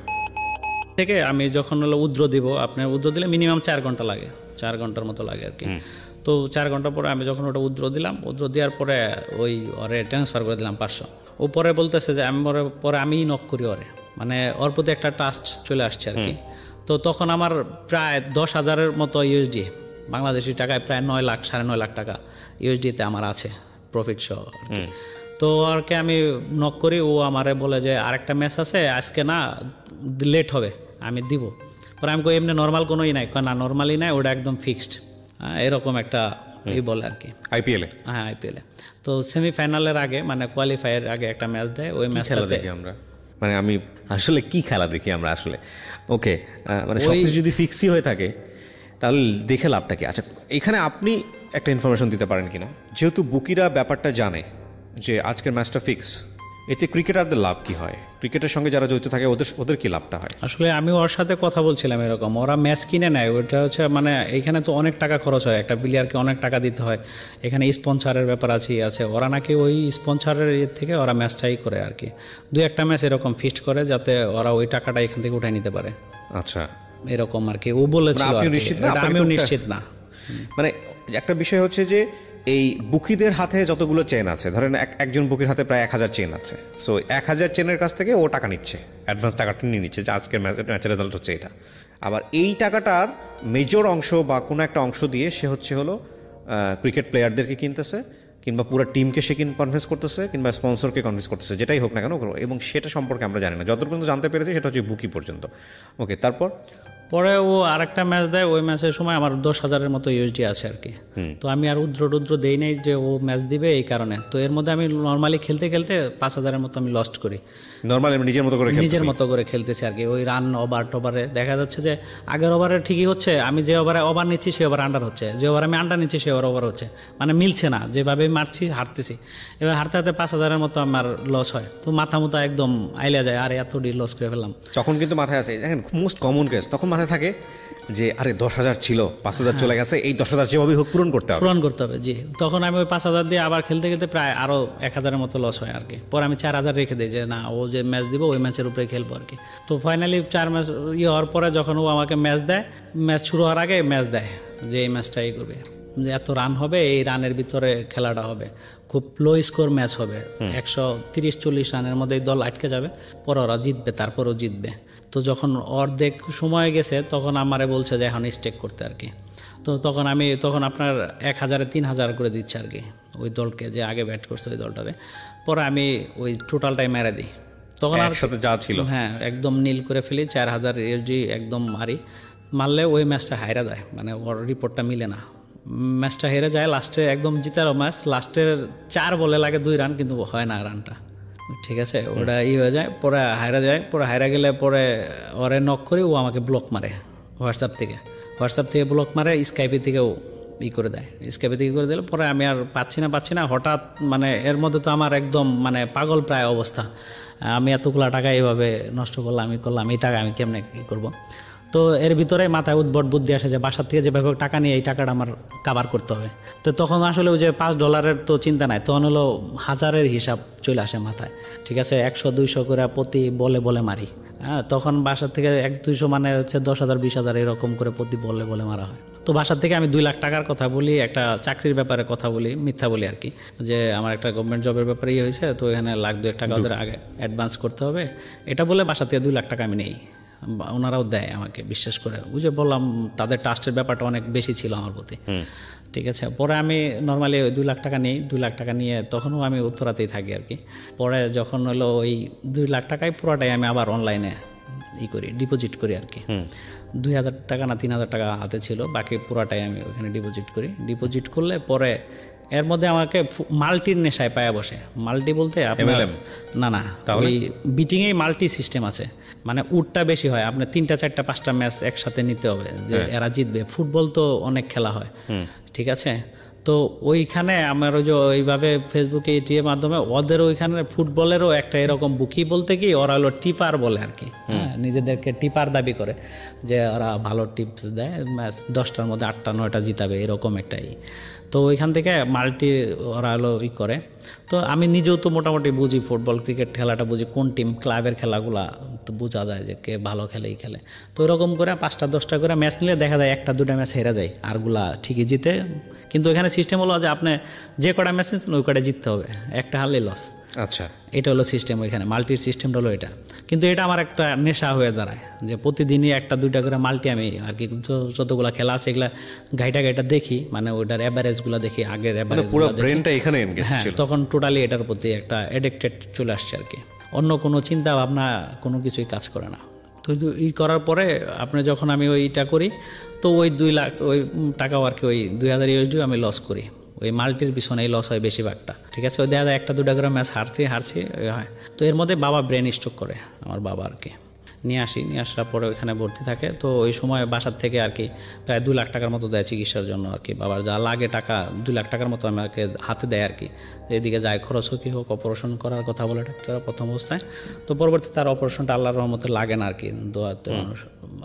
থেকে আমি যখন হলো উইথড্র দিব, আপনার উইথড্র দিলে মিনিমাম 4 ঘন্টা লাগে, 4 ঘন্টার মতো লাগে আর কি। তো 4 ঘন্টা পরে আমি যখন ওটা উইথড্র দিলাম, উইথড্র দেওয়ার পরে ওই ওরে ট্রান্সফার করে দিলাম 500। ও পরে বলতেছে যে পরে আমিই নক করি ওরে, মানে ওর প্রতি একটা ট্রাস্ট চলে আসছে আর কি। তো তখন আমার প্রায় 10,000-এর মতো ইউএসডি, বাংলাদেশি টাকায় প্রায় 9 লাখ 9.5 লাখ টাকা ইউএসডিতে আমার আছে প্রফিট সহ। তো ওরকে আমি নক করি, ও আমারে বলে যে আরেকটা ম্যাচ আছে আজকে, না লেট হবে, আমি দিব। পরে আমি কই এমনি নর্মাল কোনোই নাই, না নর্মালি নাই, ওটা একদম ফিক্সড, এরকম একটা বলে আর কি। আইপিএলে? হ্যাঁ, আইপিএলে। তো সেমিফাইনালের আগে, মানে কোয়ালিফায়ার আগে একটা ম্যাচ দেয়, ওই ম্যাচটা দেখি আমরা। মানে আমি আসলে কি খেলা দেখি আমরা আসলে, ওকে, মানে সবকিছু যদি ফিক্সই হয়ে থাকে তাহলে দেখে লাভটা কি? আচ্ছা, এখানে আপনি একটা ইনফরমেশন দিতে পারেন কিনা, যেহেতু বুকিরা ব্যাপারটা জানে যে আজকের ম্যাচটা ফিক্স, এতে ক্রিকেটারদের লাভ কি হয়? ক্রিকেটের সঙ্গে যারা জড়িত থাকে ওদের কি লাভটা হয়? আসলে আমি ওর সাথে কথা বলছিলাম এরকম, ওরা ম্যাচ কিনে নেয়, ওইটা হচ্ছে মানে এখানে তো অনেক টাকা খরচ হয়, একটা প্লেয়ারকে অনেক টাকা দিতে হয়, এখানে স্পন্সরের ব্যাপার আছে। ওরা নাকি ওই স্পন্সরের থেকে ওরা ম্যাচটাই করে আর কি, 2-1টা ম্যাচ এরকম ফিক্সড করে যাতে ওরা ওই টাকাটা এখান থেকে উঠাই নিতে পারে। আচ্ছা, এরকম আর কি ও বলেছিল। আমিও নিশ্চিত না। মানে একটা বিষয় হচ্ছে যে এই বুকিদের হাতে যতগুলো চেন আছে, ধরেন একজন বুকির হাতে প্রায় 1000 চেন আছে, সো 1000 চেনের কাছ থেকে ও টাকা নিচ্ছে, অ্যাডভান্স টাকাটা নিয়ে নিচ্ছে যে আজকের ম্যাচের রেজাল্ট হচ্ছে এটা। আবার এই টাকাটার মেজর অংশ বা কোনো একটা অংশ দিয়ে সে হলো ক্রিকেট প্লেয়ারদেরকে কিনতেছে, কিংবা পুরো টিমকে সে কনভিন্স করতেছে, কিংবা স্পন্সরকে কনভিন্স করতেছে, যেটাই হোক না কেন, এবং সেটা সম্পর্কে আমরা জানি না, যতটুকু পর্যন্ত জানতে পেরেছি সেটা হচ্ছে বুকি পর্যন্ত। ওকে, তারপর পরে ও আরেকটা ম্যাচ দেয়, ওই ম্যাচের সময় আমার 10,000-এর মতো ইউএসডি আছে আর কি। তো আমি আর উদ্র দেই নাই যে ও ম্যাচ দিবে এই কারণে। তো এর মধ্যে আমি নর্মালি খেলতে 5,000-এর মতো আমি লস্ট করি, নর্মালি নিজের মতো করে খেলতেছি আর কি। ওই রান ওভার টোভারে দেখা যাচ্ছে যে আগের ওভারে ঠিকই হচ্ছে, আমি যে ওভারে ওভার নিচ্ছি সে ওভার আন্ডার হচ্ছে, যে ওভার আমি আন্ডার নিচ্ছি সে ওভার হচ্ছে, মানে মিলছে না, যেভাবে মারছি হারতেছি। এবার হারতে 5,000-এর মতো আমার লস হয়। তো মাথা একদম আইলা যায়, আরে এত লস করে ফেললাম। তখন কিন্তু মাথায় আছে, দেখেন মোস্ট কমন কেস, তখন মাথায় থাকে যে আরে 10,000 ছিল, 5,000 চলে গেছে, এই 10,000 যেভাবে হোক পূরণ করতে হবে। জি, তখন আমি ওই 5,000 দিয়ে আবার খেলতে প্রায় আরো 1,000-এর মতো লস হয় আর কি। পরে আমি 4,000 রেখে দিই যে না, ও যে ম্যাচ দিব ওই ম্যাচের উপরে খেলবো আর কি। তো ফাইনালি 4 ম্যাচ হওয়ার পরে যখন ও আমাকে ম্যাচ দেয়, ম্যাচ শুরু হওয়ার আগে ম্যাচ দেয় যে এই ম্যাচটা এই করবে, যে এত রান হবে, এই রানের ভিতরে খেলাটা হবে, খুব লো স্কোর ম্যাচ হবে, 130-40 রানের মধ্যে দল আটকে যাবে, পরে ওরা জিতবে, তারপরও জিতবে। তো যখন অর্ধেক সময় গেছে তখন আমারে বলছে যে এখন স্টেক করতে আর কি। তো তখন আপনার 1,000-এ 3,000 করে দিচ্ছে আর কি ওই দলকে, যে আগে ব্যাট করছে ওই দলটারে। পরে আমি ওই টোটালটাই মেরে দিই, তখন আর সাথে যা ছিল হ্যাঁ একদম নীল করে ফেলি, 4,000 ইউএসডি একদম মারলে ওই ম্যাচটা হাইরা যায়, মানে ওর রিপোর্টটা মিলে না, ম্যাচটা হেরে যায়। লাস্টে একদম জিতারও ম্যাচ, লাস্টের 4 বলে লাগে 2 রান, কিন্তু হয় না রানটা, ঠিক আছে, ওটা হয়ে যায়, পরে হাইরা যায়। পরে হাইরা গেলে পরে ওরে নক করি, ও আমাকে ব্লক মারে হোয়াটসঅ্যাপ থেকে ব্লক মারে, স্কাইপে থেকেও করে দেয়, স্কাইপে থেকে করে দিলে পরে আমি আর পাচ্ছি না, হঠাৎ মানে এর মধ্যে তো আমার একদম মানে পাগল প্রায় অবস্থা, আমি এতগুলা টাকা এইভাবে নষ্ট করলাম, এই টাকা আমি কেমনে কী করবো। তো এর ভিতরে মাথায় উদ্ভট বুদ্ধি আসে যে বাসার থেকে যেভাবে টাকা নিয়ে এই টাকাটা আমার কাভার করতে হবে। তো তখন আসলে ওই যে $5 তো চিন্তা নাই, তখন হলো হাজারের হিসাব চলে আসে মাথায়, ঠিক আছে, 100-200 করে প্রতি বলে বলে মারি। হ্যাঁ, তখন বাসার থেকে 100-200 মানে হচ্ছে 10,000 20,000 এরকম করে প্রতি বলে বলে মারা হয়। তো বাসার থেকে আমি 2 লাখ টাকার কথা বলি, একটা চাকরির ব্যাপারে কথা বলি, মিথ্যা বলি আর কি, যে আমার একটা গভর্নমেন্ট জবের ব্যাপারে হয়েছে, তো এখানে 1,00,000-2 টাকা ওদের আগে অ্যাডভান্স করতে হবে, এটা বলে বাসা থেকে 2 লাখ টাকা আমি নেই। ওনারাও দেয় আমাকে বিশ্বাস করে, বুঝে বললাম তাদের ট্রাস্টের ব্যাপারটা অনেক বেশি ছিল আমার প্রতি, ঠিক আছে। পরে আমি নর্মালি 2 লাখ টাকা নিই, 2 লাখ টাকা নিয়ে তখনও আমি উত্তরাতেই থাকি আর কি। পরে যখন হলো ওই 2 লাখ টাকায় পুরোটাই আমি আবার অনলাইনে করি, ডিপোজিট করি আর কি। 2,000 টাকা না 3,000 টাকা হাতে ছিল, বাকি পুরোটাই আমি ওখানে ডিপোজিট করি। ডিপোজিট করলে পরে এর মধ্যে আমাকে মাল্টির নেশায় পায়া বসে। মাল্টি বলতে আপনার না ওই বিটিংয়েই মাল্টি সিস্টেম আছে, মানে উটটা বেশি হয়, আপনার 3টা 4টা 5টা ম্যাচ একসাথে নিতে হবে যে এরা জিতবে। ফুটবল তো অনেক খেলা হয়, ঠিক আছে। তো ওইখানে আমার ওই যে ওইভাবে ফেসবুকে এটির মাধ্যমে ওদের ওইখানে ফুটবলেরও একটা এরকম বুকি বলতে কি ওরা হলো টিপার বলে আর কি, নিজেদেরকে টিপার দাবি করে যে ওরা ভালো টিপস দেয়, ম্যাচ 10টার মধ্যে 8টা 9টা জিতাবে এরকম একটাই। তো ওইখান থেকে মাল্টি ওরা হলো করে। তো আমি নিজেও তো মোটামুটি বুঝি ফুটবল ক্রিকেট খেলাটা বুঝি, কোন টিম ক্লাবের খেলাগুলা তো বোঝা যায় যে কে ভালো খেলেই খেলে। তো এরকম করে 5টা 10টা করে ম্যাচ নিলে দেখা যায় 1টা 2টা ম্যাচ হেরে যায়, আরগুলা ঠিকই জিতে। কিন্তু এখানে সিস্টেম হলো যে আপনি যে কটা ম্যাচ নিচ্ছেন ওই কটা জিততে হবে, একটা হারলেই লস। আচ্ছা, এটা হলো সিস্টেম ওইখানে, মাল্টির সিস্টেমটা হলো এটা। কিন্তু এটা আমার একটা নেশা হয়ে দাঁড়ায় যে প্রতিদিনই 1টা 2টা করে মাল্টি আমি আর কি যতগুলো খেলা আছে এগুলা গাইটা দেখি, মানে ওইটার অ্যাভারেজগুলো দেখি, আগের অ্যাভারেজগুলো দেখি। হ্যাঁ, তখন টোটালি এটার প্রতি একটা অ্যাডিক্টেড চলে আসছে আর কি। অন্য কোনো চিন্তা ভাবনা কোনো কিছুই কাজ করে না। তো করার পরে আপনি যখন আমি ওইটা করি, তো ওই 2 লাখ ওই টাকাও আর কি ওই 2,000 USD আমি লস করি। ওই মাল্টির পিছনেই লস হয় বেশিরভাগটা, ঠিক আছে। ওই দেখা যায় 1টা 2টা করে ম্যাচ হারছি হয়। তো এর মধ্যে বাবা ব্রেন স্ট্রোক করে, আমার বাবা আর কি। নিয়ে আসার পরে ওইখানে ভর্তি থাকে। তো ওই সময় বাসার থেকে আর কি প্রায় 2 লাখ টাকার মতো দেয় চিকিৎসার জন্য আর কি। বাবার যা লাগে টাকা 2 লাখ টাকার মতো আমাকে হাতে দেয় আর কি। এদিকে যায় খরচ হোক কি হোক, অপারেশন করার কথা বলে ডাক্তার প্রথম অবস্থায়। তো পরবর্তীতে তার অপারেশনটা আল্লাহর রহমতে লাগে না আর কি, দোয়াতে মানুষ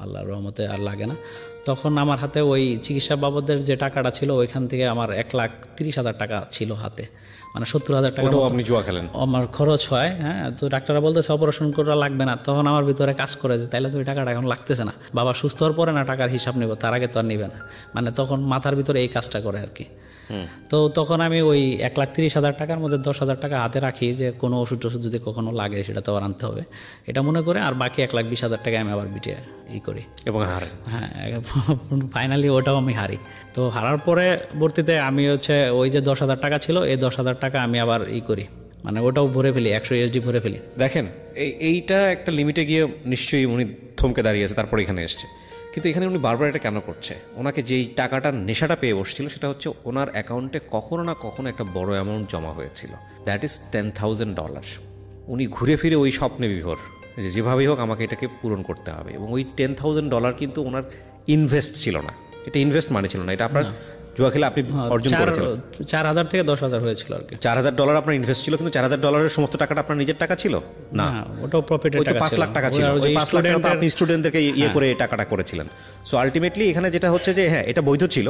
আল্লাহর রহমতে আর লাগে না। তখন আমার হাতে ওই চিকিৎসা বাবদের যে টাকাটা ছিল ওইখান থেকে আমার 1,30,000 টাকা ছিল হাতে, মানে 70,000 টাকা আপনি জুয়া খেলেন আমার খরচ হয়। হ্যাঁ, তো ডাক্তাররা বলতেছে অপারেশন করা লাগবে না। তখন আমার ভিতরে কাজ করে যে তাইলে তো ওই টাকাটা এখন লাগতেছে না, বাবা সুস্থ হওয়ার পরে না টাকার হিসাব নেব, তার আগে তো আর নিবে না, মানে তখন মাথার ভিতরে এই কাজটা করে আর কি। তো তখন আমি ওই 1,30,000 টাকার মধ্যে 10,000 টাকা হাতে রাখি যে কোনো ওষুধ টষুধ যদি কখনো লাগে সেটা তো আর আনতে হবে, এটা মনে করে। আর বাকি 1,20,000 টাকা আমি আবার বিটে করি এবং হারি। হ্যাঁ, ফাইনালি ওটাও আমি হারি। তো হারার পরে ভর্তিতে আমি হচ্ছে ওই যে 10,000 টাকা ছিল, এই 10,000 টাকা আমি আবার করি, মানে ওটাও ভরে ফেলি, 100 USD ভরে ফেলি। দেখেন এইটা একটা লিমিটে গিয়ে নিশ্চয়ই উনি থমকে দাঁড়িয়েছে, তারপর এখানে এসছে। কিন্তু এখানে উনি বারবার এটা কেন করছে? ওনাকে যেই টাকাটার নেশাটা পেয়ে বসছিল সেটা হচ্ছে ওনার অ্যাকাউন্টে কখনো না কখনো একটা বড় অ্যামাউন্ট জমা হয়েছিল, দ্যাট ইজ $10,000। উনি ঘুরে ফিরে ওই স্বপ্নে বিভোর যে যেভাবেই হোক আমাকে এটাকে পূরণ করতে হবে। এবং ওই $10,000 কিন্তু ওনার ইনভেস্ট ছিল না, এটা ইনভেস্ট মানে ছিল না, এটা আপনার জুয়া খেলে আপনি অর্জন করেছিলেন। 4,000 থেকে 10,000 হয়েছিল আর কি। $4,000 আপনার ইনভেস্ট ছিল, কিন্তু $4,000 সমস্ত টাকাটা আপনার নিজের টাকা ছিল না, ওটাও প্রফিটের টাকা ছিল। 5 লাখ টাকা ছিল, ওই 5 লাখ টাকা আপনি স্টুডেন্টদেরকে করে টাকাটা করেছিলেন। সো আলটিমেটলি এখানে যেটা হচ্ছে যে হ্যাঁ এটা বৈধ ছিল,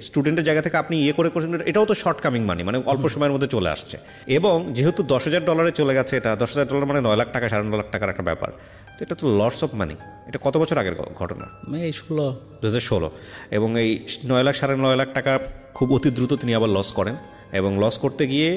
স্টুডেন্টের জায়গা থেকে আপনি করেছেন, এটাও তো শর্ট কামিং মানি, মানে অল্প সময়ের মধ্যে চলে আসছে। এবং যেহেতু $10,000 চলে গেছে, এটা $10,000 মানে 9 লাখ টাকা 9.5 লাখ টাকার একটা ব্যাপার। তো এটা তো লস অফ মানি। এটা কত বছর আগের ঘটনা? 2016। এবং এই 9 লাখ 9.5 লাখ টাকা খুব অতি দ্রুত তিনি আবার লস করেন। এবং লস করতে গিয়ে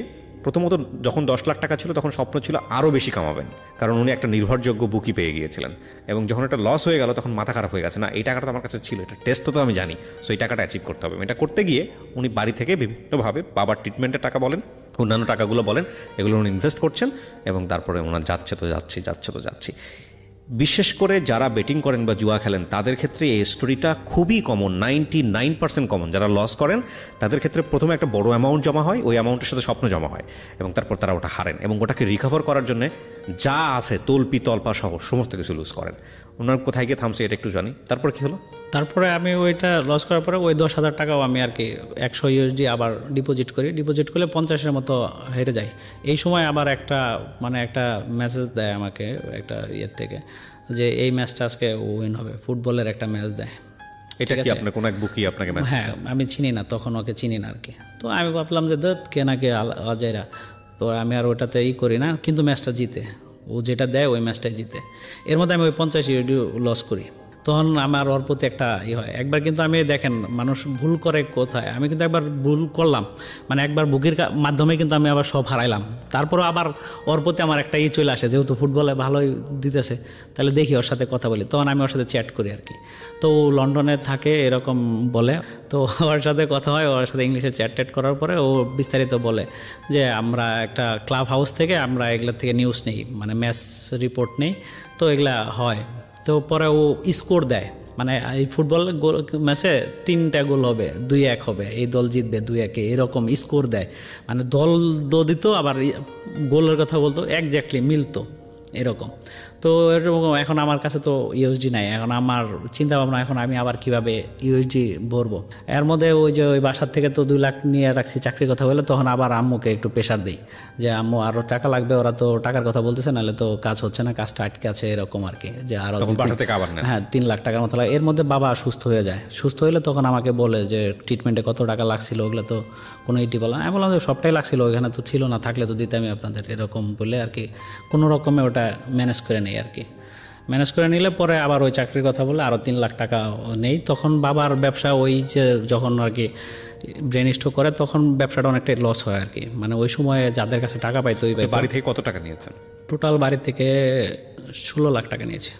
প্রথমত যখন 10 লাখ টাকা ছিল তখন স্বপ্ন ছিল আরও বেশি কামাবেন, কারণ উনি একটা নির্ভরযোগ্য বুকি পেয়ে গিয়েছিলেন। এবং যখন এটা লস হয়ে গেল তখন মাথা খারাপ হয়ে গেছে, না এই টাকাটা তো আমার কাছে ছিল, এটা টেস্ট তো আমি জানি, সো এই টাকাটা অ্যাচিভ করতে হবে। এটা করতে গিয়ে উনি বাড়ি থেকে বিভিন্নভাবে বাবার ট্রিটমেন্টের টাকা বলেন, অন্যান্য টাকাগুলো বলেন, এগুলো উনি ইনভেস্ট করছেন। এবং তারপরে ওনার যাচ্ছে তো যাচ্ছি। বিশেষ করে যারা বেটিং করেন বা জুয়া খেলেন তাদের ক্ষেত্রে এই স্টোরিটা খুবই কমন, 99% কমন। যারা লস করেন তাদের ক্ষেত্রে প্রথমে একটা বড় অ্যামাউন্ট জমা হয়, ওই অ্যামাউন্টের সাথে স্বপ্ন জমা হয়, এবং তারপর তারা ওটা হারেন এবং ওটাকে রিকভার করার জন্য যা আছে তল্পা সহ সমস্ত কিছু লুজ করেন। ওনার কোথায় গিয়ে থামছে এটা একটু জানি। তারপর কি হলো? তারপরে আমি ওইটা লস করার পরে ওই 10,000 টাকাও আমি আর কি 100 USD আবার ডিপোজিট করলে 50-এর মতো হেরে যায়। এই সময় আবার একটা মেসেজ দেয় আমাকে একটা ইয়ের থেকে যে এই ম্যাচটা আজকে উইন হবে, ফুটবলের একটা ম্যাচ দেয়। এটা কি আপনার কোন এক বুকি আপনাকে ম্যাচ? হ্যাঁ, আমি চিনি না, তখন ওকে চিনি না আর কি। তো আমি ভাবলাম যে কে নাকি অজয়রা, তো আমি আর ওটাতে করি না, কিন্তু ম্যাচটা জিতে, ও যেটা দেয় ওই ম্যাচটাই জিতে। এর মধ্যে আমি ওই 50 ইউরো লস করি, তখন আমার ওর প্রতি একটা হয়। একবার কিন্তু আমি দেখেন মানুষ ভুল করে কোথায়, আমি কিন্তু একবার ভুল করলাম, মানে একবার বুকির মাধ্যমে কিন্তু আমি আবার সব হারাইলাম। তারপরও আবার ওর প্রতি আমার একটা চলে আসে, যেহেতু ফুটবলে ভালোই দিতেছে, তাহলে দেখি ওর সাথে কথা বলি। তখন আমি ওর সাথে চ্যাট করি আর কি। তো ও লন্ডনে থাকে এরকম বলে, তো ওর সাথে কথা হয়, ওর সাথে ইংলিশে চ্যাট করার পরে ও বিস্তারিত বলে যে আমরা একটা ক্লাব হাউস থেকে আমরা এগুলোর থেকে নিউজ নেই, মানে ম্যাচ রিপোর্ট নেই, তো এগুলা হয়। তো পরে ও স্কোর দেয়, মানে এই ফুটবল ম্যাচে 3টা গোল হবে, 2-1 হবে, এই দল জিতবে 2-1, এরকম স্কোর দেয়। মানে দল দিত, আবার গোলের কথা বলতো, একজ্যাক্টলি মিলতো এরকম। তো এরকম এখন আমার কাছে তো ইউএসডি নাই, এখন আমার চিন্তা ভাবনা এখন আমি আবার কিভাবে ইউএসডি ভরবো। এর মধ্যে ওই যে ওই বাসার থেকে তো 2 লাখ নিয়ে রাখছি চাকরির কথা বলে, তখন আবার আম্মুকে একটু প্রেশার দিই যে আম্মু আরও টাকা লাগবে, ওরা তো টাকার কথা বলতেছে, নাহলে তো কাজ হচ্ছে না, কাজটা আটকে আছে এরকম আর কি, যে আরও হ্যাঁ 3 লাখ টাকার মতো লাগে। এর মধ্যে বাবা সুস্থ হয়ে যায়, সুস্থ হইলে তখন আমাকে বলে যে ট্রিটমেন্টে কত টাকা লাগছিল, ওগুলো তো কোনো বলে না। আমি বললাম যে সবটাই লাগছিল, ওইখানে তো ছিল না, থাকলে তো দিতে আমি আপনাদের, এরকম বলে আর কি কোনো রকমে ওটা ম্যানেজ করে নেই আর কি। ম্যানেজ করে নিলে পরে আবার ওই চাকরির কথা বলে আরও 3 লাখ টাকা নেই। তখন বাবার ব্যবসা ওই যে যখন আর কি ব্রেন স্ট্রোক করে, তখন ব্যবসাটা অনেকটাই লস হয় আর কি। মানে ওই সময়ে যাদের কাছে টাকা পাইতো, ওই বাড়ি থেকে কত টাকা নিয়েছেন? টোটাল বাড়ি থেকে 16 লাখ টাকা নিয়েছে।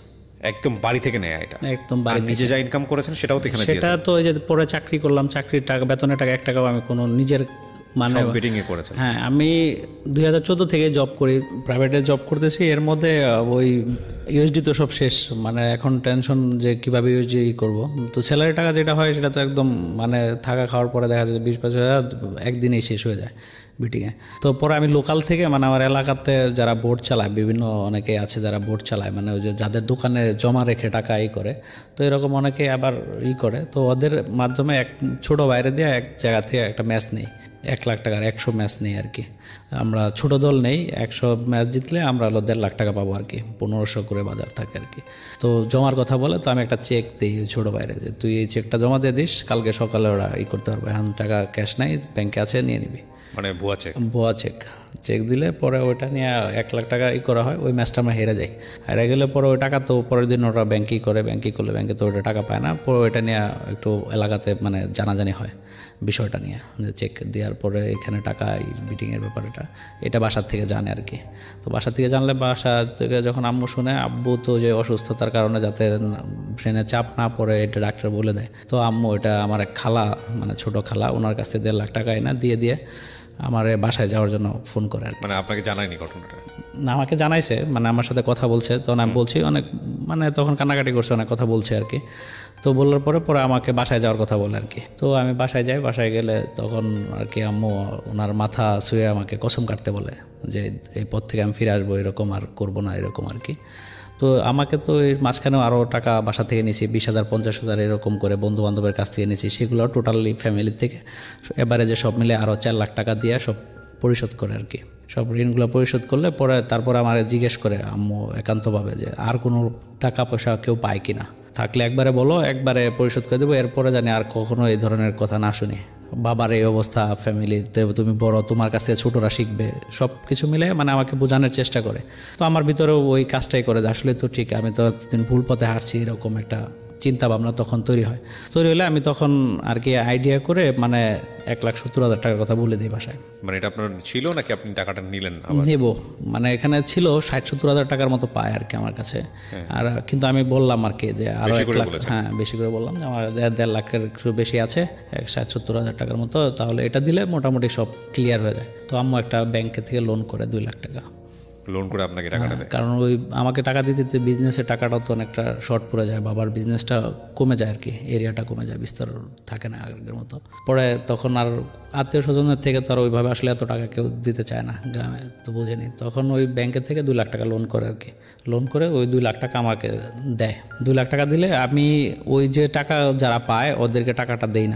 একদম বাড়ি থেকে নেয় এটা? একদম বাড়ি, নিজে যা ইনকাম করেছেন সেটাও তো এখানে? সেটা তো ওই যে পরে চাকরি করলাম, চাকরির টাকা, বেতনের টাকা 1 টাকাও আমি কোনো নিজের মানে বেটিং এ করেছেন? হ্যাঁ, আমি 2014 থেকে জব করি, প্রাইভেটে জব করতেছি। এর মধ্যে ওই ইউএসডি তো সব শেষ, মানে এখন টেনশন যে কিভাবে ইউএসডি করব। তো স্যালারি টাকা যেটা হয় সেটা তো একদম মানে থাকা খাওয়ার পরে দেখা যায় 20-25 হাজার একদিনেই শেষ হয়ে যায় বিটিংয়ে। তো পরে আমি লোকাল থেকে, মানে আমার এলাকাতে যারা বোর্ড চালায়, বিভিন্ন অনেকে আছে যারা বোর্ড চালায়, মানে ওই যে যাদের দোকানে জমা রেখে টাকা করে, তো এরকম অনেকে আবার করে, তো ওদের মাধ্যমে এক ছোট বাইরে দিয়ে এক জায়গা থেকে একটা ম্যাচ নেই, 1 লাখ টাকার 100 ম্যাচ নেই আর কি। আমরা ছোট দল নেই, 100 ম্যাচ জিতলে আমরা 1.5 লাখ টাকা পাবো আর কি, 1500 করে বাজার থাকে আর কি। তো জমার কথা বলে, তো আমি একটা চেক দিই ছোট বাইরে, যে তুই এই চেকটা জমা দিয়ে দিস, কালকে সকালে ওরা করতে পারবে, এখন টাকা ক্যাশ নাই, ব্যাংকে আছে, নিয়ে নিবি। মানে ভুয়া চেক দিলে পরে ওইটা নিয়ে 1 লাখ টাকা করা হয়। ওই ম্যাচটা আমরা হেরে যাই, হেরে গেলে পরে ওই টাকা তো পরের দিন ওরা ব্যাংকিং করলে ব্যাংকে তো ওইটা টাকা পায় না। পরে ওইটা নিয়ে একটু এলাকাতে মানে জানাজানি হয় বিষয়টা নিয়ে, যে চেক দেওয়ার পরে এখানে টাকা বিটিংয়ের ব্যাপারটা, এটা বাসার থেকে জানে আর কি। তো বাসা থেকে জানলে, বাসা থেকে যখন আম্মু শুনে, আব্বু তো যে অসুস্থতার কারণে যাতে ব্রেনে চাপ না পড়ে এটা ডাক্তার বলে দেয়, তো আম্মু এটা আমার এক খালা, মানে ছোট খালা, ওনার কাছে 1.5 লাখ টাকা এনে দিয়ে আমার বাসায় যাওয়ার জন্য ফোন করে আর কি। মানে আপনাকে জানায়নি ঘটনাটা? না, আমাকে জানাইছে, মানে আমার সাথে কথা বলছে, তখন আমি বলছি অনেক, মানে তখন কান্নাকাটি করছে, অনেক কথা বলছে আর কি। তো বলার পরে আমাকে বাসায় যাওয়ার কথা বলে আর কি। তো আমি বাসায় যাই, বাসায় গেলে তখন আর কি আম্মু ওনার মাথা ছুঁয়ে আমাকে কসম কাটতে বলে যে এই পথ থেকে আমি ফিরে আসবো, এরকম আর করবো না, এরকম আর কি। তো আমাকে তো এর মাঝখানেও আরও টাকা বাসা থেকে নিয়েছি, 20,000 50,000 এরকম করে বন্ধু বান্ধবের কাছ থেকে নিয়েছি, সেগুলো টোটালি ফ্যামিলির থেকে এবারে যে সব মিলে আরও 4 লাখ টাকা দিয়ে সব পরিশোধ করে আর কি। সব ঋণগুলো পরিশোধ করলে পরে তারপরে আমার জিজ্ঞেস করে আম্মু একান্তভাবে যে আর কোনো টাকা পয়সা কেউ পায় কিনা, থাকলে একবারে বলো, একবারে পরিশোধ করে দেবো, এরপরে জানি আর কখনো এই ধরনের কথা না শুনি। বাবার এই অবস্থা, ফ্যামিলিতে তুমি বড়, তোমার কাছ থেকে ছোটরা শিখবে, সব কিছু মিলে মানে আমাকে বোঝানোর চেষ্টা করে। তো আমার ভিতরেও ওই কাজটাই করে, আসলে তো ঠিক, আমি তো ভুল পথে হাঁটছি, এরকম একটা চিন্তা ভাবনা তখন তৈরি হলে আমি তখন আর কি আইডিয়া করে মানে 1,70,000 টাকার কথা বলে দিই বাসায়। মানে এটা আপনার ছিল নাকি আপনি টাকাটা নিলেন? নেব, মানে এখানে ছিল 60-70,000 টাকার মতো পায় আর কি আমার কাছে। আর কিন্তু আমি বললাম আর কি যে আরো 1 লাখ, হ্যাঁ বেশি করে বললাম যে আমার 1.5 লাখের একটু বেশি আছে, 60-70,000 টাকার মতো, তাহলে এটা দিলে মোটামুটি সব ক্লিয়ার হয়ে যায়। তো আম্মু একটা ব্যাংকে থেকে লোন করে 2 লাখ টাকা লোন করে আপনাকে টাকাটা দেয়। কারণ ওই আমাকে টাকা দিতে দিতে বিজনেসের টাকাটাও তো অনেকটা শর্ট পড়ে যায়, বাবার বিজনেসটা কমে যায় আর কি, এরিয়াটা কমে যায়, বিস্তার থাকে না আগের মতো। পরে তখন আর আত্মীয় স্বজনের থেকে তো আর ওইভাবে আসলে এত টাকা কেউ দিতে চায় না গ্রামে, তো বুঝেনি, তখন ওই ব্যাংকের থেকে 2 লাখ টাকা লোন করে আর কি। লোন করে ওই 2 লাখ টাকা আমাকে দেয়। 2 লাখ টাকা দিলে আমি ওই যে টাকা যারা পায় ওদেরকে টাকাটা দেই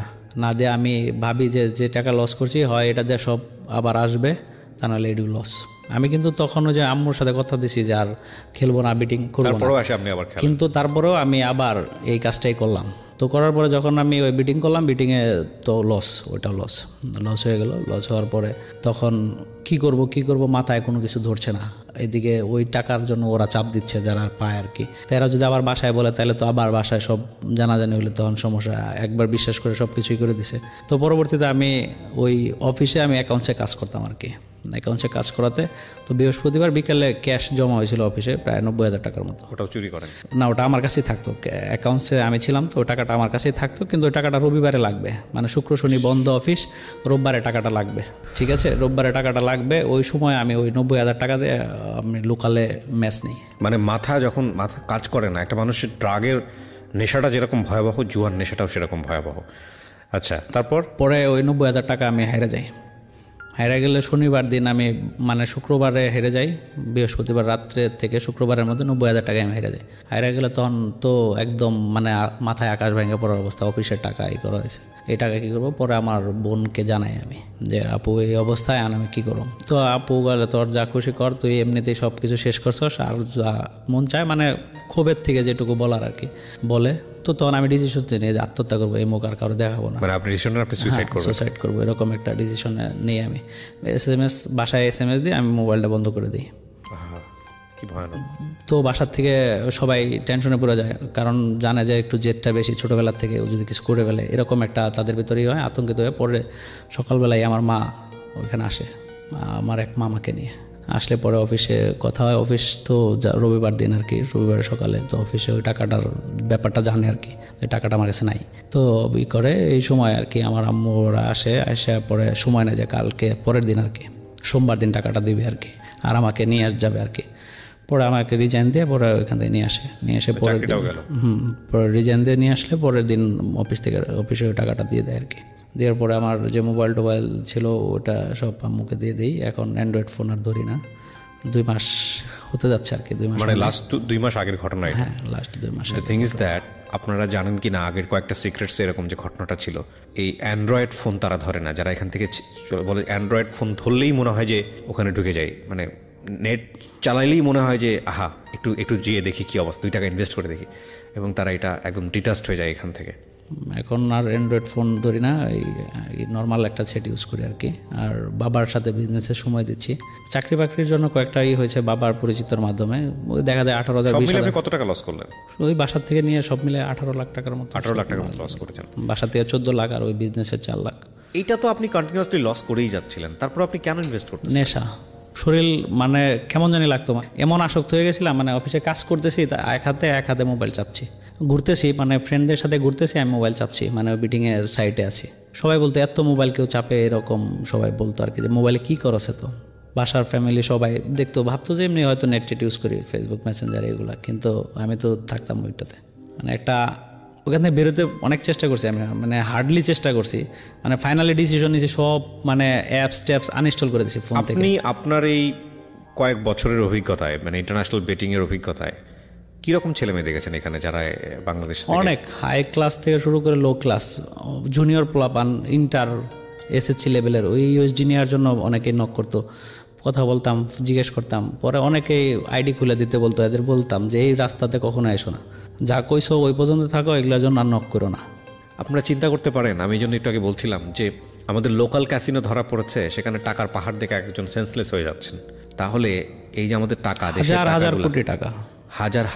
না দিয়ে আমি ভাবি যে টাকা লস করছি, হয় এটা দিয়ে সব আবার আসবে, তা নাহলে এটু লস। আমি কিন্তু তখনও যে আম্মুর সাথে কথা দিছি যে আর খেলবো না, বিটিং করবো না, তারপরেও আসে আপনি আবার খেলেন। কিন্তু তারপরেও আমি আবার এই কাজটাই করলাম। তো করার পরে যখন আমি ওই বিটিং করলাম, বিটিংয়ে তো ওটা লস হয়ে গেল। লস হওয়ার পরে তখন কি করব মাথায় কোনো কিছু ধরছে না। এদিকে ওই টাকার জন্য ওরা চাপ দিচ্ছে যারা পায় আর কি। তারা যদি আবার বাসায় বলে তাহলে তো আবার বাসায় সব জানাজানি হলে তখন সমস্যা। একবার বিশ্বাস করে সব কিছুই করে দিছে। তো পরবর্তীতে আমি ওই অফিসে আমি অ্যাকাউন্টসে কাজ করতাম আর কি। অ্যাকাউন্টসে কাজ করাতে তো বৃহস্পতিবার বিকালে ক্যাশ জমা হয়েছিল অফিসে প্রায় 90,000 টাকার মতো। ওটাও চুরি করেন? না, ওটা আমার কাছেই থাকতো। অ্যাকাউন্টসে আমি ছিলাম তো ওই টাকাটা আমার কাছেই থাকতো, কিন্তু ওই টাকাটা রবিবারে লাগবে, মানে শুক্র শনি বন্ধ অফিস, রোববারে টাকাটা লাগবে। ঠিক আছে, রোববারে টাকাটা লাগবে। ওই সময় আমি ওই 90,000 টাকা দিয়ে আমি লোকালে ম্যাচ নিই। মানে মাথা কাজ করে না, একটা মানুষের ড্রাগের নেশাটা যেরকম ভয়াবহ, জুয়ার নেশাটাও সেরকম ভয়াবহ। আচ্ছা, তারপর পরে ওই 90,000 টাকা আমি হেরে যাই। হেরে গেলে শনিবার দিন আমি, মানে শুক্রবারে হেরে যাই, বৃহস্পতিবার রাত্রে থেকে শুক্রবারের মধ্যে 90,000 টাকা আমি হেরে যাই। হেরে গেলে তখন তো একদম মানে মাথায় আকাশ ভেঙে পড়ার অবস্থা। অফিসের টাকা করা হয়েছে, এই টাকা কী করবো? পরে আমার বোনকে জানাই আমি যে আপু এই অবস্থায় আমি কী করবো। তো আপু বলে তোর যা খুশি কর, তুই এমনিতেই সব কিছু শেষ করছস, আর যা মন চায়, মানে ক্ষোভের থেকে যেটুকু বলার আর কি বলে। তো তখন আমি ডিসিশন নিয়ে যে আত্মহত্যা করবো, এই মুখ আর কারো দেখাবো না। মানে আপনি সুইসাইড করবো এরকম একটা ডিসিশন নিয়ে আমি বাসায় SMS দিয়ে আমি মোবাইলটা বন্ধ করে দিই। কি ভয়ানক। তো বাসার থেকে সবাই টেনশনে পড়ে যায়, কারণ জানে যে একটু জেদটা বেশি, ছোটোবেলার থেকে ও যদি কিছু করে ফেলে, এরকম একটা তাদের ভিতরেই হয়, আতঙ্কিত হয়ে পরে সকালবেলায় আমার মা ওইখানে আসে, আমার এক মামাকে নিয়ে আসলে পরে অফিসে কথা হয়। অফিস তো রবিবার দিন আর কি, রবিবার সকালে তো অফিসে ওই টাকাটার ব্যাপারটা জানে আর কি, টাকাটা আমার কাছে নাই। তো করে এই সময় আর কি আমার আম্মুরা আসে পরে সময় নেয় যে কালকে পরের দিন আর কি সোমবার দিন টাকাটা দিবে আর কি, আর আমাকে নিয়ে যাবে আর কি। পরে আমাকে রিজাইন দিয়ে পরে ওইখান থেকে নিয়ে এসে পরের দিন পরে রিজাইন দিয়ে নিয়ে আসলে পরের দিন অফিসে ওই টাকাটা দিয়ে দেয় আর কি। দেওয়ার পরে আমার যে মোবাইল ছিল ওটা সব আম্মুকে দিয়ে দিই। এখন অ্যান্ড্রয়েড ফোন আর ধরি না। 2 মাস হতে যাচ্ছে আর কি। 2 মাস মানে লাস্ট 2 মাস আগের ঘটনা? হ্যাঁ, লাস্ট 2 মাস। দ্য থিং ইজ দ্যাট, আপনারা জানেন কি না আগের কয়েকটা সিক্রেটস এরকম যে ঘটনাটা ছিল, এই অ্যান্ড্রয়েড ফোন তারা ধরে না। যারা এখান থেকে বলে অ্যান্ড্রয়েড ফোন ধরলেই মনে হয় যে ওখানে ঢুকে যায়, মানে নেট চালাইলেই মনে হয় যে আহা একটু যেয়ে দেখি কি অবস্থা, 2 টাকা ইনভেস্ট করে দেখি, এবং তারা এটা একদম ডিটাচড হয়ে যায় এখান থেকে। এখন আর অ্যান্ড্রয়েড ফোন ধরি না, এই নর্মাল একটা সেট ইউজ করি আর কি। আর বাবার সাথে বিজনেসে সময় দিচ্ছি। চাকরি বাকরির জন্য কয়েকটাই হয়েছে বাবার পরিচিতর মাধ্যমে। ওই দেখা যায় 18,000 কত টাকা লস করলেন? ওই বাসার থেকে নিয়ে সব মিলে 18 লাখ টাকার মতো। 18 লাখ টাকার মতো লস করেছেন? বাসা থেকে 14 লাখ আর ওই বিজনেসের 4 লাখ। এইটা তো আপনি কন্টিনিউয়াসলি লস করেই যাচ্ছিলেন, তারপর আপনি কেন ইনভেস্ট করতেন? নেশা, শরীর মানে কেমন জানি লাগতো, এমন আসক্ত হয়ে গেছিলাম। মানে অফিসে কাজ করতেছি, এক হাতে মোবাইল চাপছি, ঘুরতেছি, মানে ফ্রেন্ডদের সাথে ঘুরতেছি, আমি মোবাইল চাপছি, মানে বিটিংয়ের সাইটে আছি। সবাই বলতো এত মোবাইল কেউ চাপে, এরকম সবাই বলতো আর কি, যে মোবাইলে কী করছে। তো বাসার ফ্যামিলি সবাই দেখতো, ভাবতো যে এমনি হয়তো নেট ইউজ করি, ফেসবুক মেসেঞ্জার এগুলো, কিন্তু আমি তো থাকতাম ওইটাতে। মানে একটা ওখান থেকে বেরোতে অনেক চেষ্টা করছি আমি, মানে হার্ডলি চেষ্টা করছি, মানে ফাইনালি ডিসিশন নিয়েছি সব, মানে অ্যাপস ট্যাপস আনইনস্টল করে দিয়েছি ফোন থেকে। আপনি আপনার এই কয়েক বছরের অভিজ্ঞতায়, মানে ইন্টারন্যাশনাল বেটিংয়ের অভিজ্ঞতায় কীরকম ছেলে মেয়ে দেখেছেন এখানে যারা বাংলাদেশ? অনেক হাই ক্লাস থেকে শুরু করে লো ক্লাস, জুনিয়র প্লাবান, ইন্টার, SSC লেভেলের। ওই USD নেওয়ার জন্য অনেকেই নক করতো, কথা বলতাম, জিজ্ঞেস করতাম। পরে অনেকেই আইডি খুলে দিতে বলতো, এদের বলতাম যে এই রাস্তাতে কখনো এসো না, যা কইছো ওই পর্যন্ত থাকো, এগুলোর জন্য আর নক করো না। আপনারা চিন্তা করতে পারেন, আমি এই জন্য একটু আগে বলছিলাম যে আমাদের লোকাল ক্যাসিনো ধরা পড়েছে, সেখানে টাকার পাহাড় দেখে একজন সেন্সলেস হয়ে যাচ্ছেন। তাহলে এই যে আমাদের টাকা, হাজার কোটি টাকা,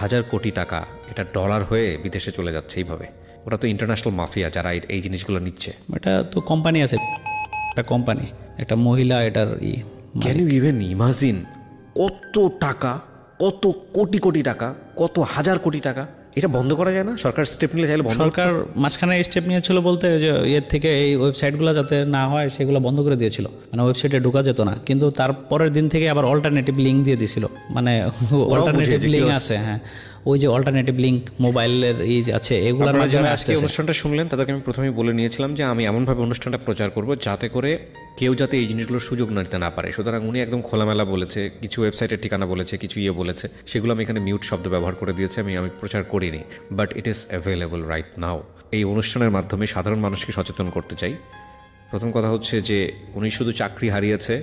হাজার কোটি টাকা, এটা ডলার হয়ে বিদেশে চলে যাচ্ছে এইভাবে। ওরা তো ইন্টারন্যাশনাল মাফিয়া যারা এই জিনিসগুলো নিচ্ছে। এটা তো কোম্পানি আছে, একটা কোম্পানি, একটা মহিলা এটার ক্যান ইউ ইভেন ইমাজিন কত টাকা, কত কোটি কোটি টাকা, কত হাজার কোটি টাকা? এটা বন্ধ করা যায় না? সরকার স্টেপ নিলে চাইলে সরকার মাঝখানে স্টেপ নিয়েছিল বলতে, যে এর থেকে এই ওয়েবসাইটগুলো যাতে না হয় সেগুলো বন্ধ করে দিয়েছিল, মানে ওয়েবসাইটে ঢোকা যেত না। কিন্তু তারপরের দিন থেকে আবার অল্টারনেটিভ লিঙ্ক দিয়ে দিয়েছিল, মানে অল্টারনেটিভ লিঙ্ক আছে। হ্যাঁ, ওই যে অল্টারনেটিভ লিঙ্ক মোবাইলের আছে, এগুলোর মাধ্যমে আজকে অনুষ্ঠানটা শুনলেন তাদেরকে আমি প্রথমেই বলে নিয়েছিলাম যে আমি এমনভাবে অনুষ্ঠানটা প্রচার করব যাতে করে কেউ যাতে এই জিনিসগুলোর সুযোগ নিতে না পারে। সুতরাং উনি একদম খোলামেলা বলেছে, কিছু ওয়েবসাইটের ঠিকানা বলেছে, কিছু বলেছে, সেগুলো আমি এখানে মিউট শব্দ ব্যবহার করে দিয়েছি, আমি প্রচার করিনি, but it is available right now. এই অনুষ্ঠানের মাধ্যমে সাধারণ মানুষকে সচেতন করতে চাই। প্রথম কথা হচ্ছে যে উনি শুধু চাকরি হারিয়েছে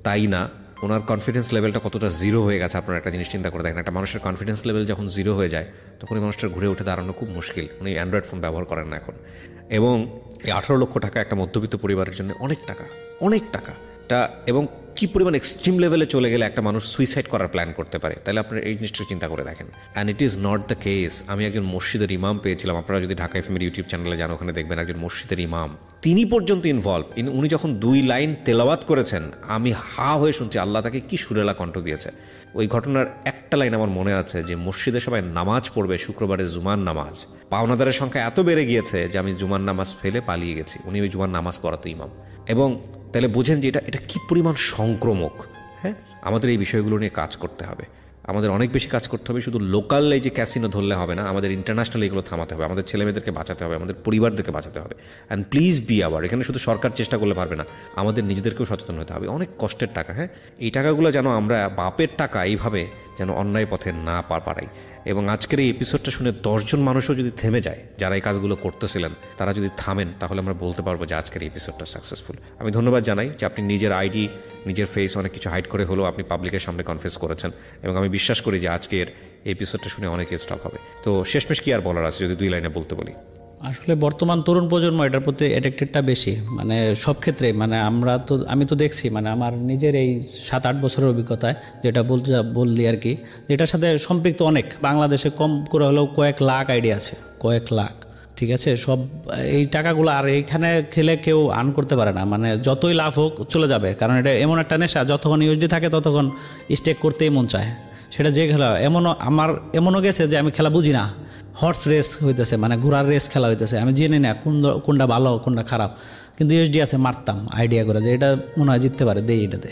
তাই না, ওনার কনফিডেন্স লেভেলটা কতটা জিরো হয়ে গেছে আপনারা একটা জিনিস চিন্তা করে দেখেন। একটা মানুষের কনফিডেন্স লেভেল যখন জিরো হয়ে যায় তখন এই মানুষটার ঘুরে উঠে দাঁড়ানো খুব মুশকিল। উনি অ্যান্ড্রয়েড ফোন ব্যবহার করেন না এখন, এবং এই 18 লক্ষ টাকা একটা মধ্যবিত্ত পরিবারের জন্য অনেক টাকা এবং কি পরিমাণ এক্সট্রিম লেভেলে চলে গেলে একটা মানুষ সুইসাইড করার প্ল্যান করতে পারে, তাহলে আপনারা এই জিনিসটা চিন্তা করে দেখেন। And it is not the case. আমি একজন মসজিদের ইমাম পেয়েছিলাম, আপনারা যদি ঢাকা এফএম ইউটিউব চ্যানেলে যান ওখানে দেখবেন একজন মসজিদের ইমাম, তিনি পর্যন্ত ইনভলভ। উনি যখন 2 লাইন তেলাওয়াত করেছেন আমি হা হয়ে শুনছি আল্লাহ তাকে কি সুরেলা কণ্ঠ দিয়েছে। ওই ঘটনার একটা লাইন আমার মনে আছে যে মসজিদে সবাই নামাজ পড়বে শুক্রবারে জুমার নামাজ, পাওনাদারের সংখ্যা এত বেড়ে গিয়েছে যে আমি জুমার নামাজ ফেলে পালিয়ে গেছি। উনি ওই জুমার নামাজ পড়াতো ইমাম। এবং তাহলে বোঝেন যে এটা কি পরিমাণ সংক্রমক। হ্যাঁ, আমাদের এই বিষয়গুলো নিয়ে কাজ করতে হবে, আমাদের অনেক বেশি কাজ করতে হবে। শুধু লোকাল এই যে ক্যাসিনো ধরলে হবে না, আমাদের ইন্টারন্যাশনাল এগুলো থামাতে হবে, আমাদের ছেলেমেয়েদেরকে বাঁচাতে হবে, আমাদের পরিবারদেরকে বাঁচাতে হবে। And please be hour. এখানে শুধু সরকার চেষ্টা করলে পারবে না, আমাদের নিজেদেরকেও সচেতন হতে হবে। অনেক কষ্টের টাকা, হ্যাঁ, এই টাকাগুলো যেন আমরা বাপের টাকা এইভাবে যেন অন্যায় পথে না পারাই। এবং আজকের এই এপিসোডটা শুনে 10 জন মানুষও যদি থেমে যায়, যারা এই কাজগুলো করতেছিলেন তারা যদি থামেন, তাহলে আমরা বলতে পারবো যে আজকের এই এপিসোডটা সাকসেসফুল। আমি ধন্যবাদ জানাই যে আপনি নিজের আইডি, নিজের ফেস অনেক কিছু হাইড করে হলেও আপনি পাবলিকের সামনে কনফেস করেছেন, এবং আমি বিশ্বাস করি যে আজকের এই এপিসোডটা শুনে অনেকে স্টপ হবে। তো শেষমেশ কি আর বলার আছে যদি 2 লাইনে বলতে বলি? আসলে বর্তমান তরুণ প্রজন্ম এটার প্রতি অ্যাডিক্টেডটা বেশি, মানে সব ক্ষেত্রে। মানে আমি তো দেখছি, মানে আমার নিজের এই 7-8 বছরের অভিজ্ঞতায় যেটা বললি আর কি, যেটার সাথে সম্পৃক্ত অনেক। বাংলাদেশে কম করে হলেও কয়েক লাখ আইডি আছে, কয়েক লাখ, ঠিক আছে। সব এই টাকাগুলো আর এইখানে খেলে কেউ আর্ন করতে পারে না, মানে যতই লাভ হোক চলে যাবে, কারণ এটা এমন একটা নেশা, যতক্ষণ ইউএসডি থাকে ততক্ষণ স্টেক করতেই মন চায়। সেটা যে খেলা এমনও গেছে যে আমি খেলা বুঝি না, হর্স রেস হইতেছে, মানে ঘোড়ার রেস খেলা হইতেছে, আমি জেনে না কোনটা ভালো কোনটা খারাপ, কিন্তু ইউএসডি আছে, মারতাম আইডিয়া করে যে এটা মনে হয় জিততে পারে, দেই এটাতে,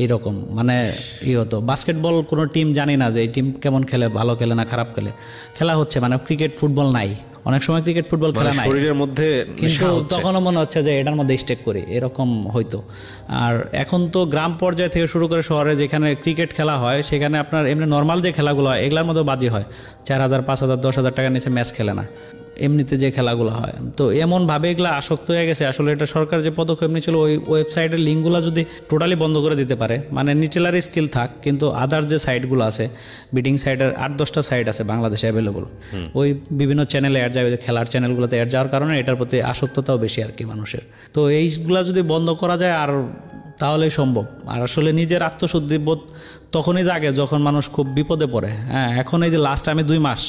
এইরকম। মানে হতো বাস্কেটবল, কোনো টিম জানি না যে এই টিম কেমন খেলে, ভালো খেলে না খারাপ খেলা হচ্ছে, মানে ক্রিকেট ফুটবল নাই, অনেক সময় ক্রিকেট ফুটবল খেলা নাই শরীরের মধ্যে, কিন্তু তখনও মনে হচ্ছে যে এটার মধ্যে স্টেক করি, এরকম হয়তো। আর এখন তো গ্রাম পর্যায় থেকে শুরু করে শহরে যেখানে ক্রিকেট খেলা হয়, সেখানে আপনার এমনি নর্মাল যে খেলাগুলো হয় এগুলোর মধ্যে বাজি হয়, 4,000, 5,000, 10,000 টাকা নিচে ম্যাচ খেলে না এমনিতে যে খেলাগুলো হয়। তো এমনভাবে এগুলো আসক্ত হয়ে গেছে। আসলে এটা সরকার যে পদক্ষেপ নিয়েছিল, ওই ওয়েবসাইটের লিঙ্কগুলো যদি টোটালি বন্ধ করে দিতে পারে, মানে নিটেলারি স্কিল থাক, কিন্তু আদার যে সাইটগুলো আছে, বিডিং সাইটের 8-10টা সাইট আছে বাংলাদেশে অ্যাভেলেবল, ওই বিভিন্ন চ্যানেলে অ্যাড যায়, খেলার চ্যানেলগুলোতে অ্যাড যাওয়ার কারণে এটার প্রতি আসক্ততাও বেশি আর কি মানুষের। তো এইগুলা যদি বন্ধ করা যায় আর তাহলেই সম্ভব। আর আসলে নিজের আত্মশুদ্ধি বোধ তখনই জাগে যখন মানুষ খুব বিপদে পড়ে। হ্যাঁ, এখন এই যে লাস্ট আমি 2 মাস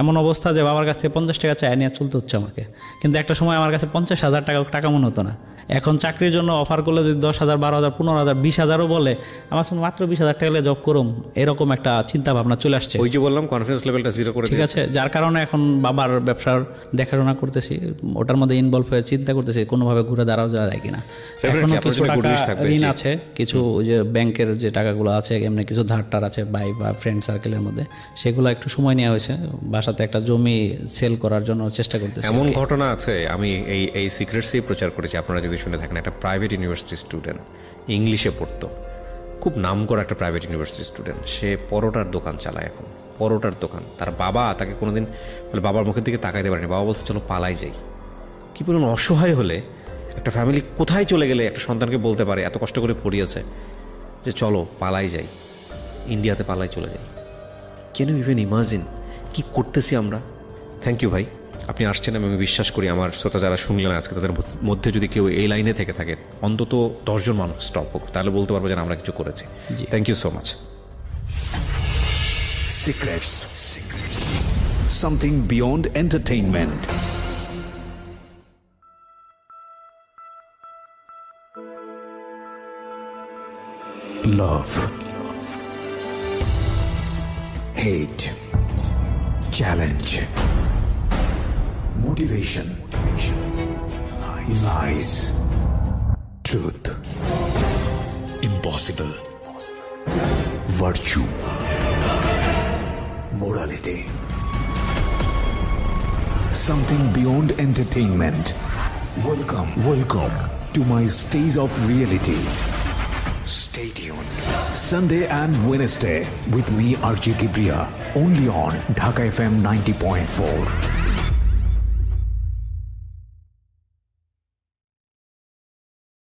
এমন অবস্থা যে বাবার কাছ থেকে 50 টাকা চাই নিয়ে চলতে হচ্ছে আমাকে, কিন্তু একটা সময় আমার কাছে 50,000 টাকা মনে হতো না। এখন চাকরির জন্য অফার করলে যদি 10,000, 12,000, 15,000, 20,000ও বলে, আমার সঙ্গে মাত্র 20,000 টাকা জব করুম, এরকম একটা চিন্তা ভাবনা চলে আসছে। ওই যে বললাম কনফিডেন্স লেভেলটা জিরো করে, ঠিক আছে, যার কারণে এখন বাবার ব্যবসার দেখাশোনা করতেছি, ওটার মধ্যে ইনভলভ হয়ে চিন্তা করতেছি কোনোভাবে ঘুরে দাঁড়াও যাওয়া যায় কিনা। এখনো কিছু টাকা ঋণ আছে, কিছু ওই যে ব্যাংকের যে টাকাগুলো আছে, এমনি কিছু ধারটার আছে ভাই বা ফ্রেন্ড সার্কেলের মধ্যে, সেগুলো একটু সময় নেওয়া হয়েছে। বাসাতে একটা জমি সেল করার জন্য চেষ্টা করতেছি। এমন ঘটনা আছে, আমি এই সিক্রেটসই প্রচার করেছি, আপনারা যদি শুনে থাকেন। একটা প্রাইভেট ইউনিভার্সিটি স্টুডেন্ট, ইংলিশে পড়তো, খুব নাম করা একটা প্রাইভেট ইউনিভার্সিটি স্টুডেন্ট, সে পরোটার দোকান চালায় এখন, পরোটার দোকান। তার বাবা তাকে কোনোদিন বলে, বাবার মুখের দিকে তাকাইতে পারেনি, বাবা বলছে চলো পালাই যাই। কি বলুন, অসহায় হলে একটা ফ্যামিলি কোথায় চলে গেলে একটা সন্তানকে বলতে পারে, এত কষ্ট করে পড়িয়েছে, যে চলো পালাই যাই, ইন্ডিয়াতে পালাই চলে যাই। ক্যান ইউ ইভেন ইমাজিন কি করতেছি আমরা? থ্যাংক ইউ ভাই, আপনি আসছেন। আমি বিশ্বাস করি আমার শ্রোতা যারা শুনলেন আজকে, তাদের মধ্যে যদি কেউ এই লাইনে থেকে থাকে, অন্তত 10 জন মানুষ স্টপ হোক, তাহলে বলতে পারবো যে আমরা কিছু করেছি। Thank you so much. Secrets. Something beyond entertainment. Love. Hate. Challenge. Motivation. Lies. Truth. Impossible. Virtue. Morality. Something beyond entertainment. Welcome to my stage of reality. Stay tuned. Sunday and Wednesday with me, RJ Kibriya, only on Dhaka FM 90.4.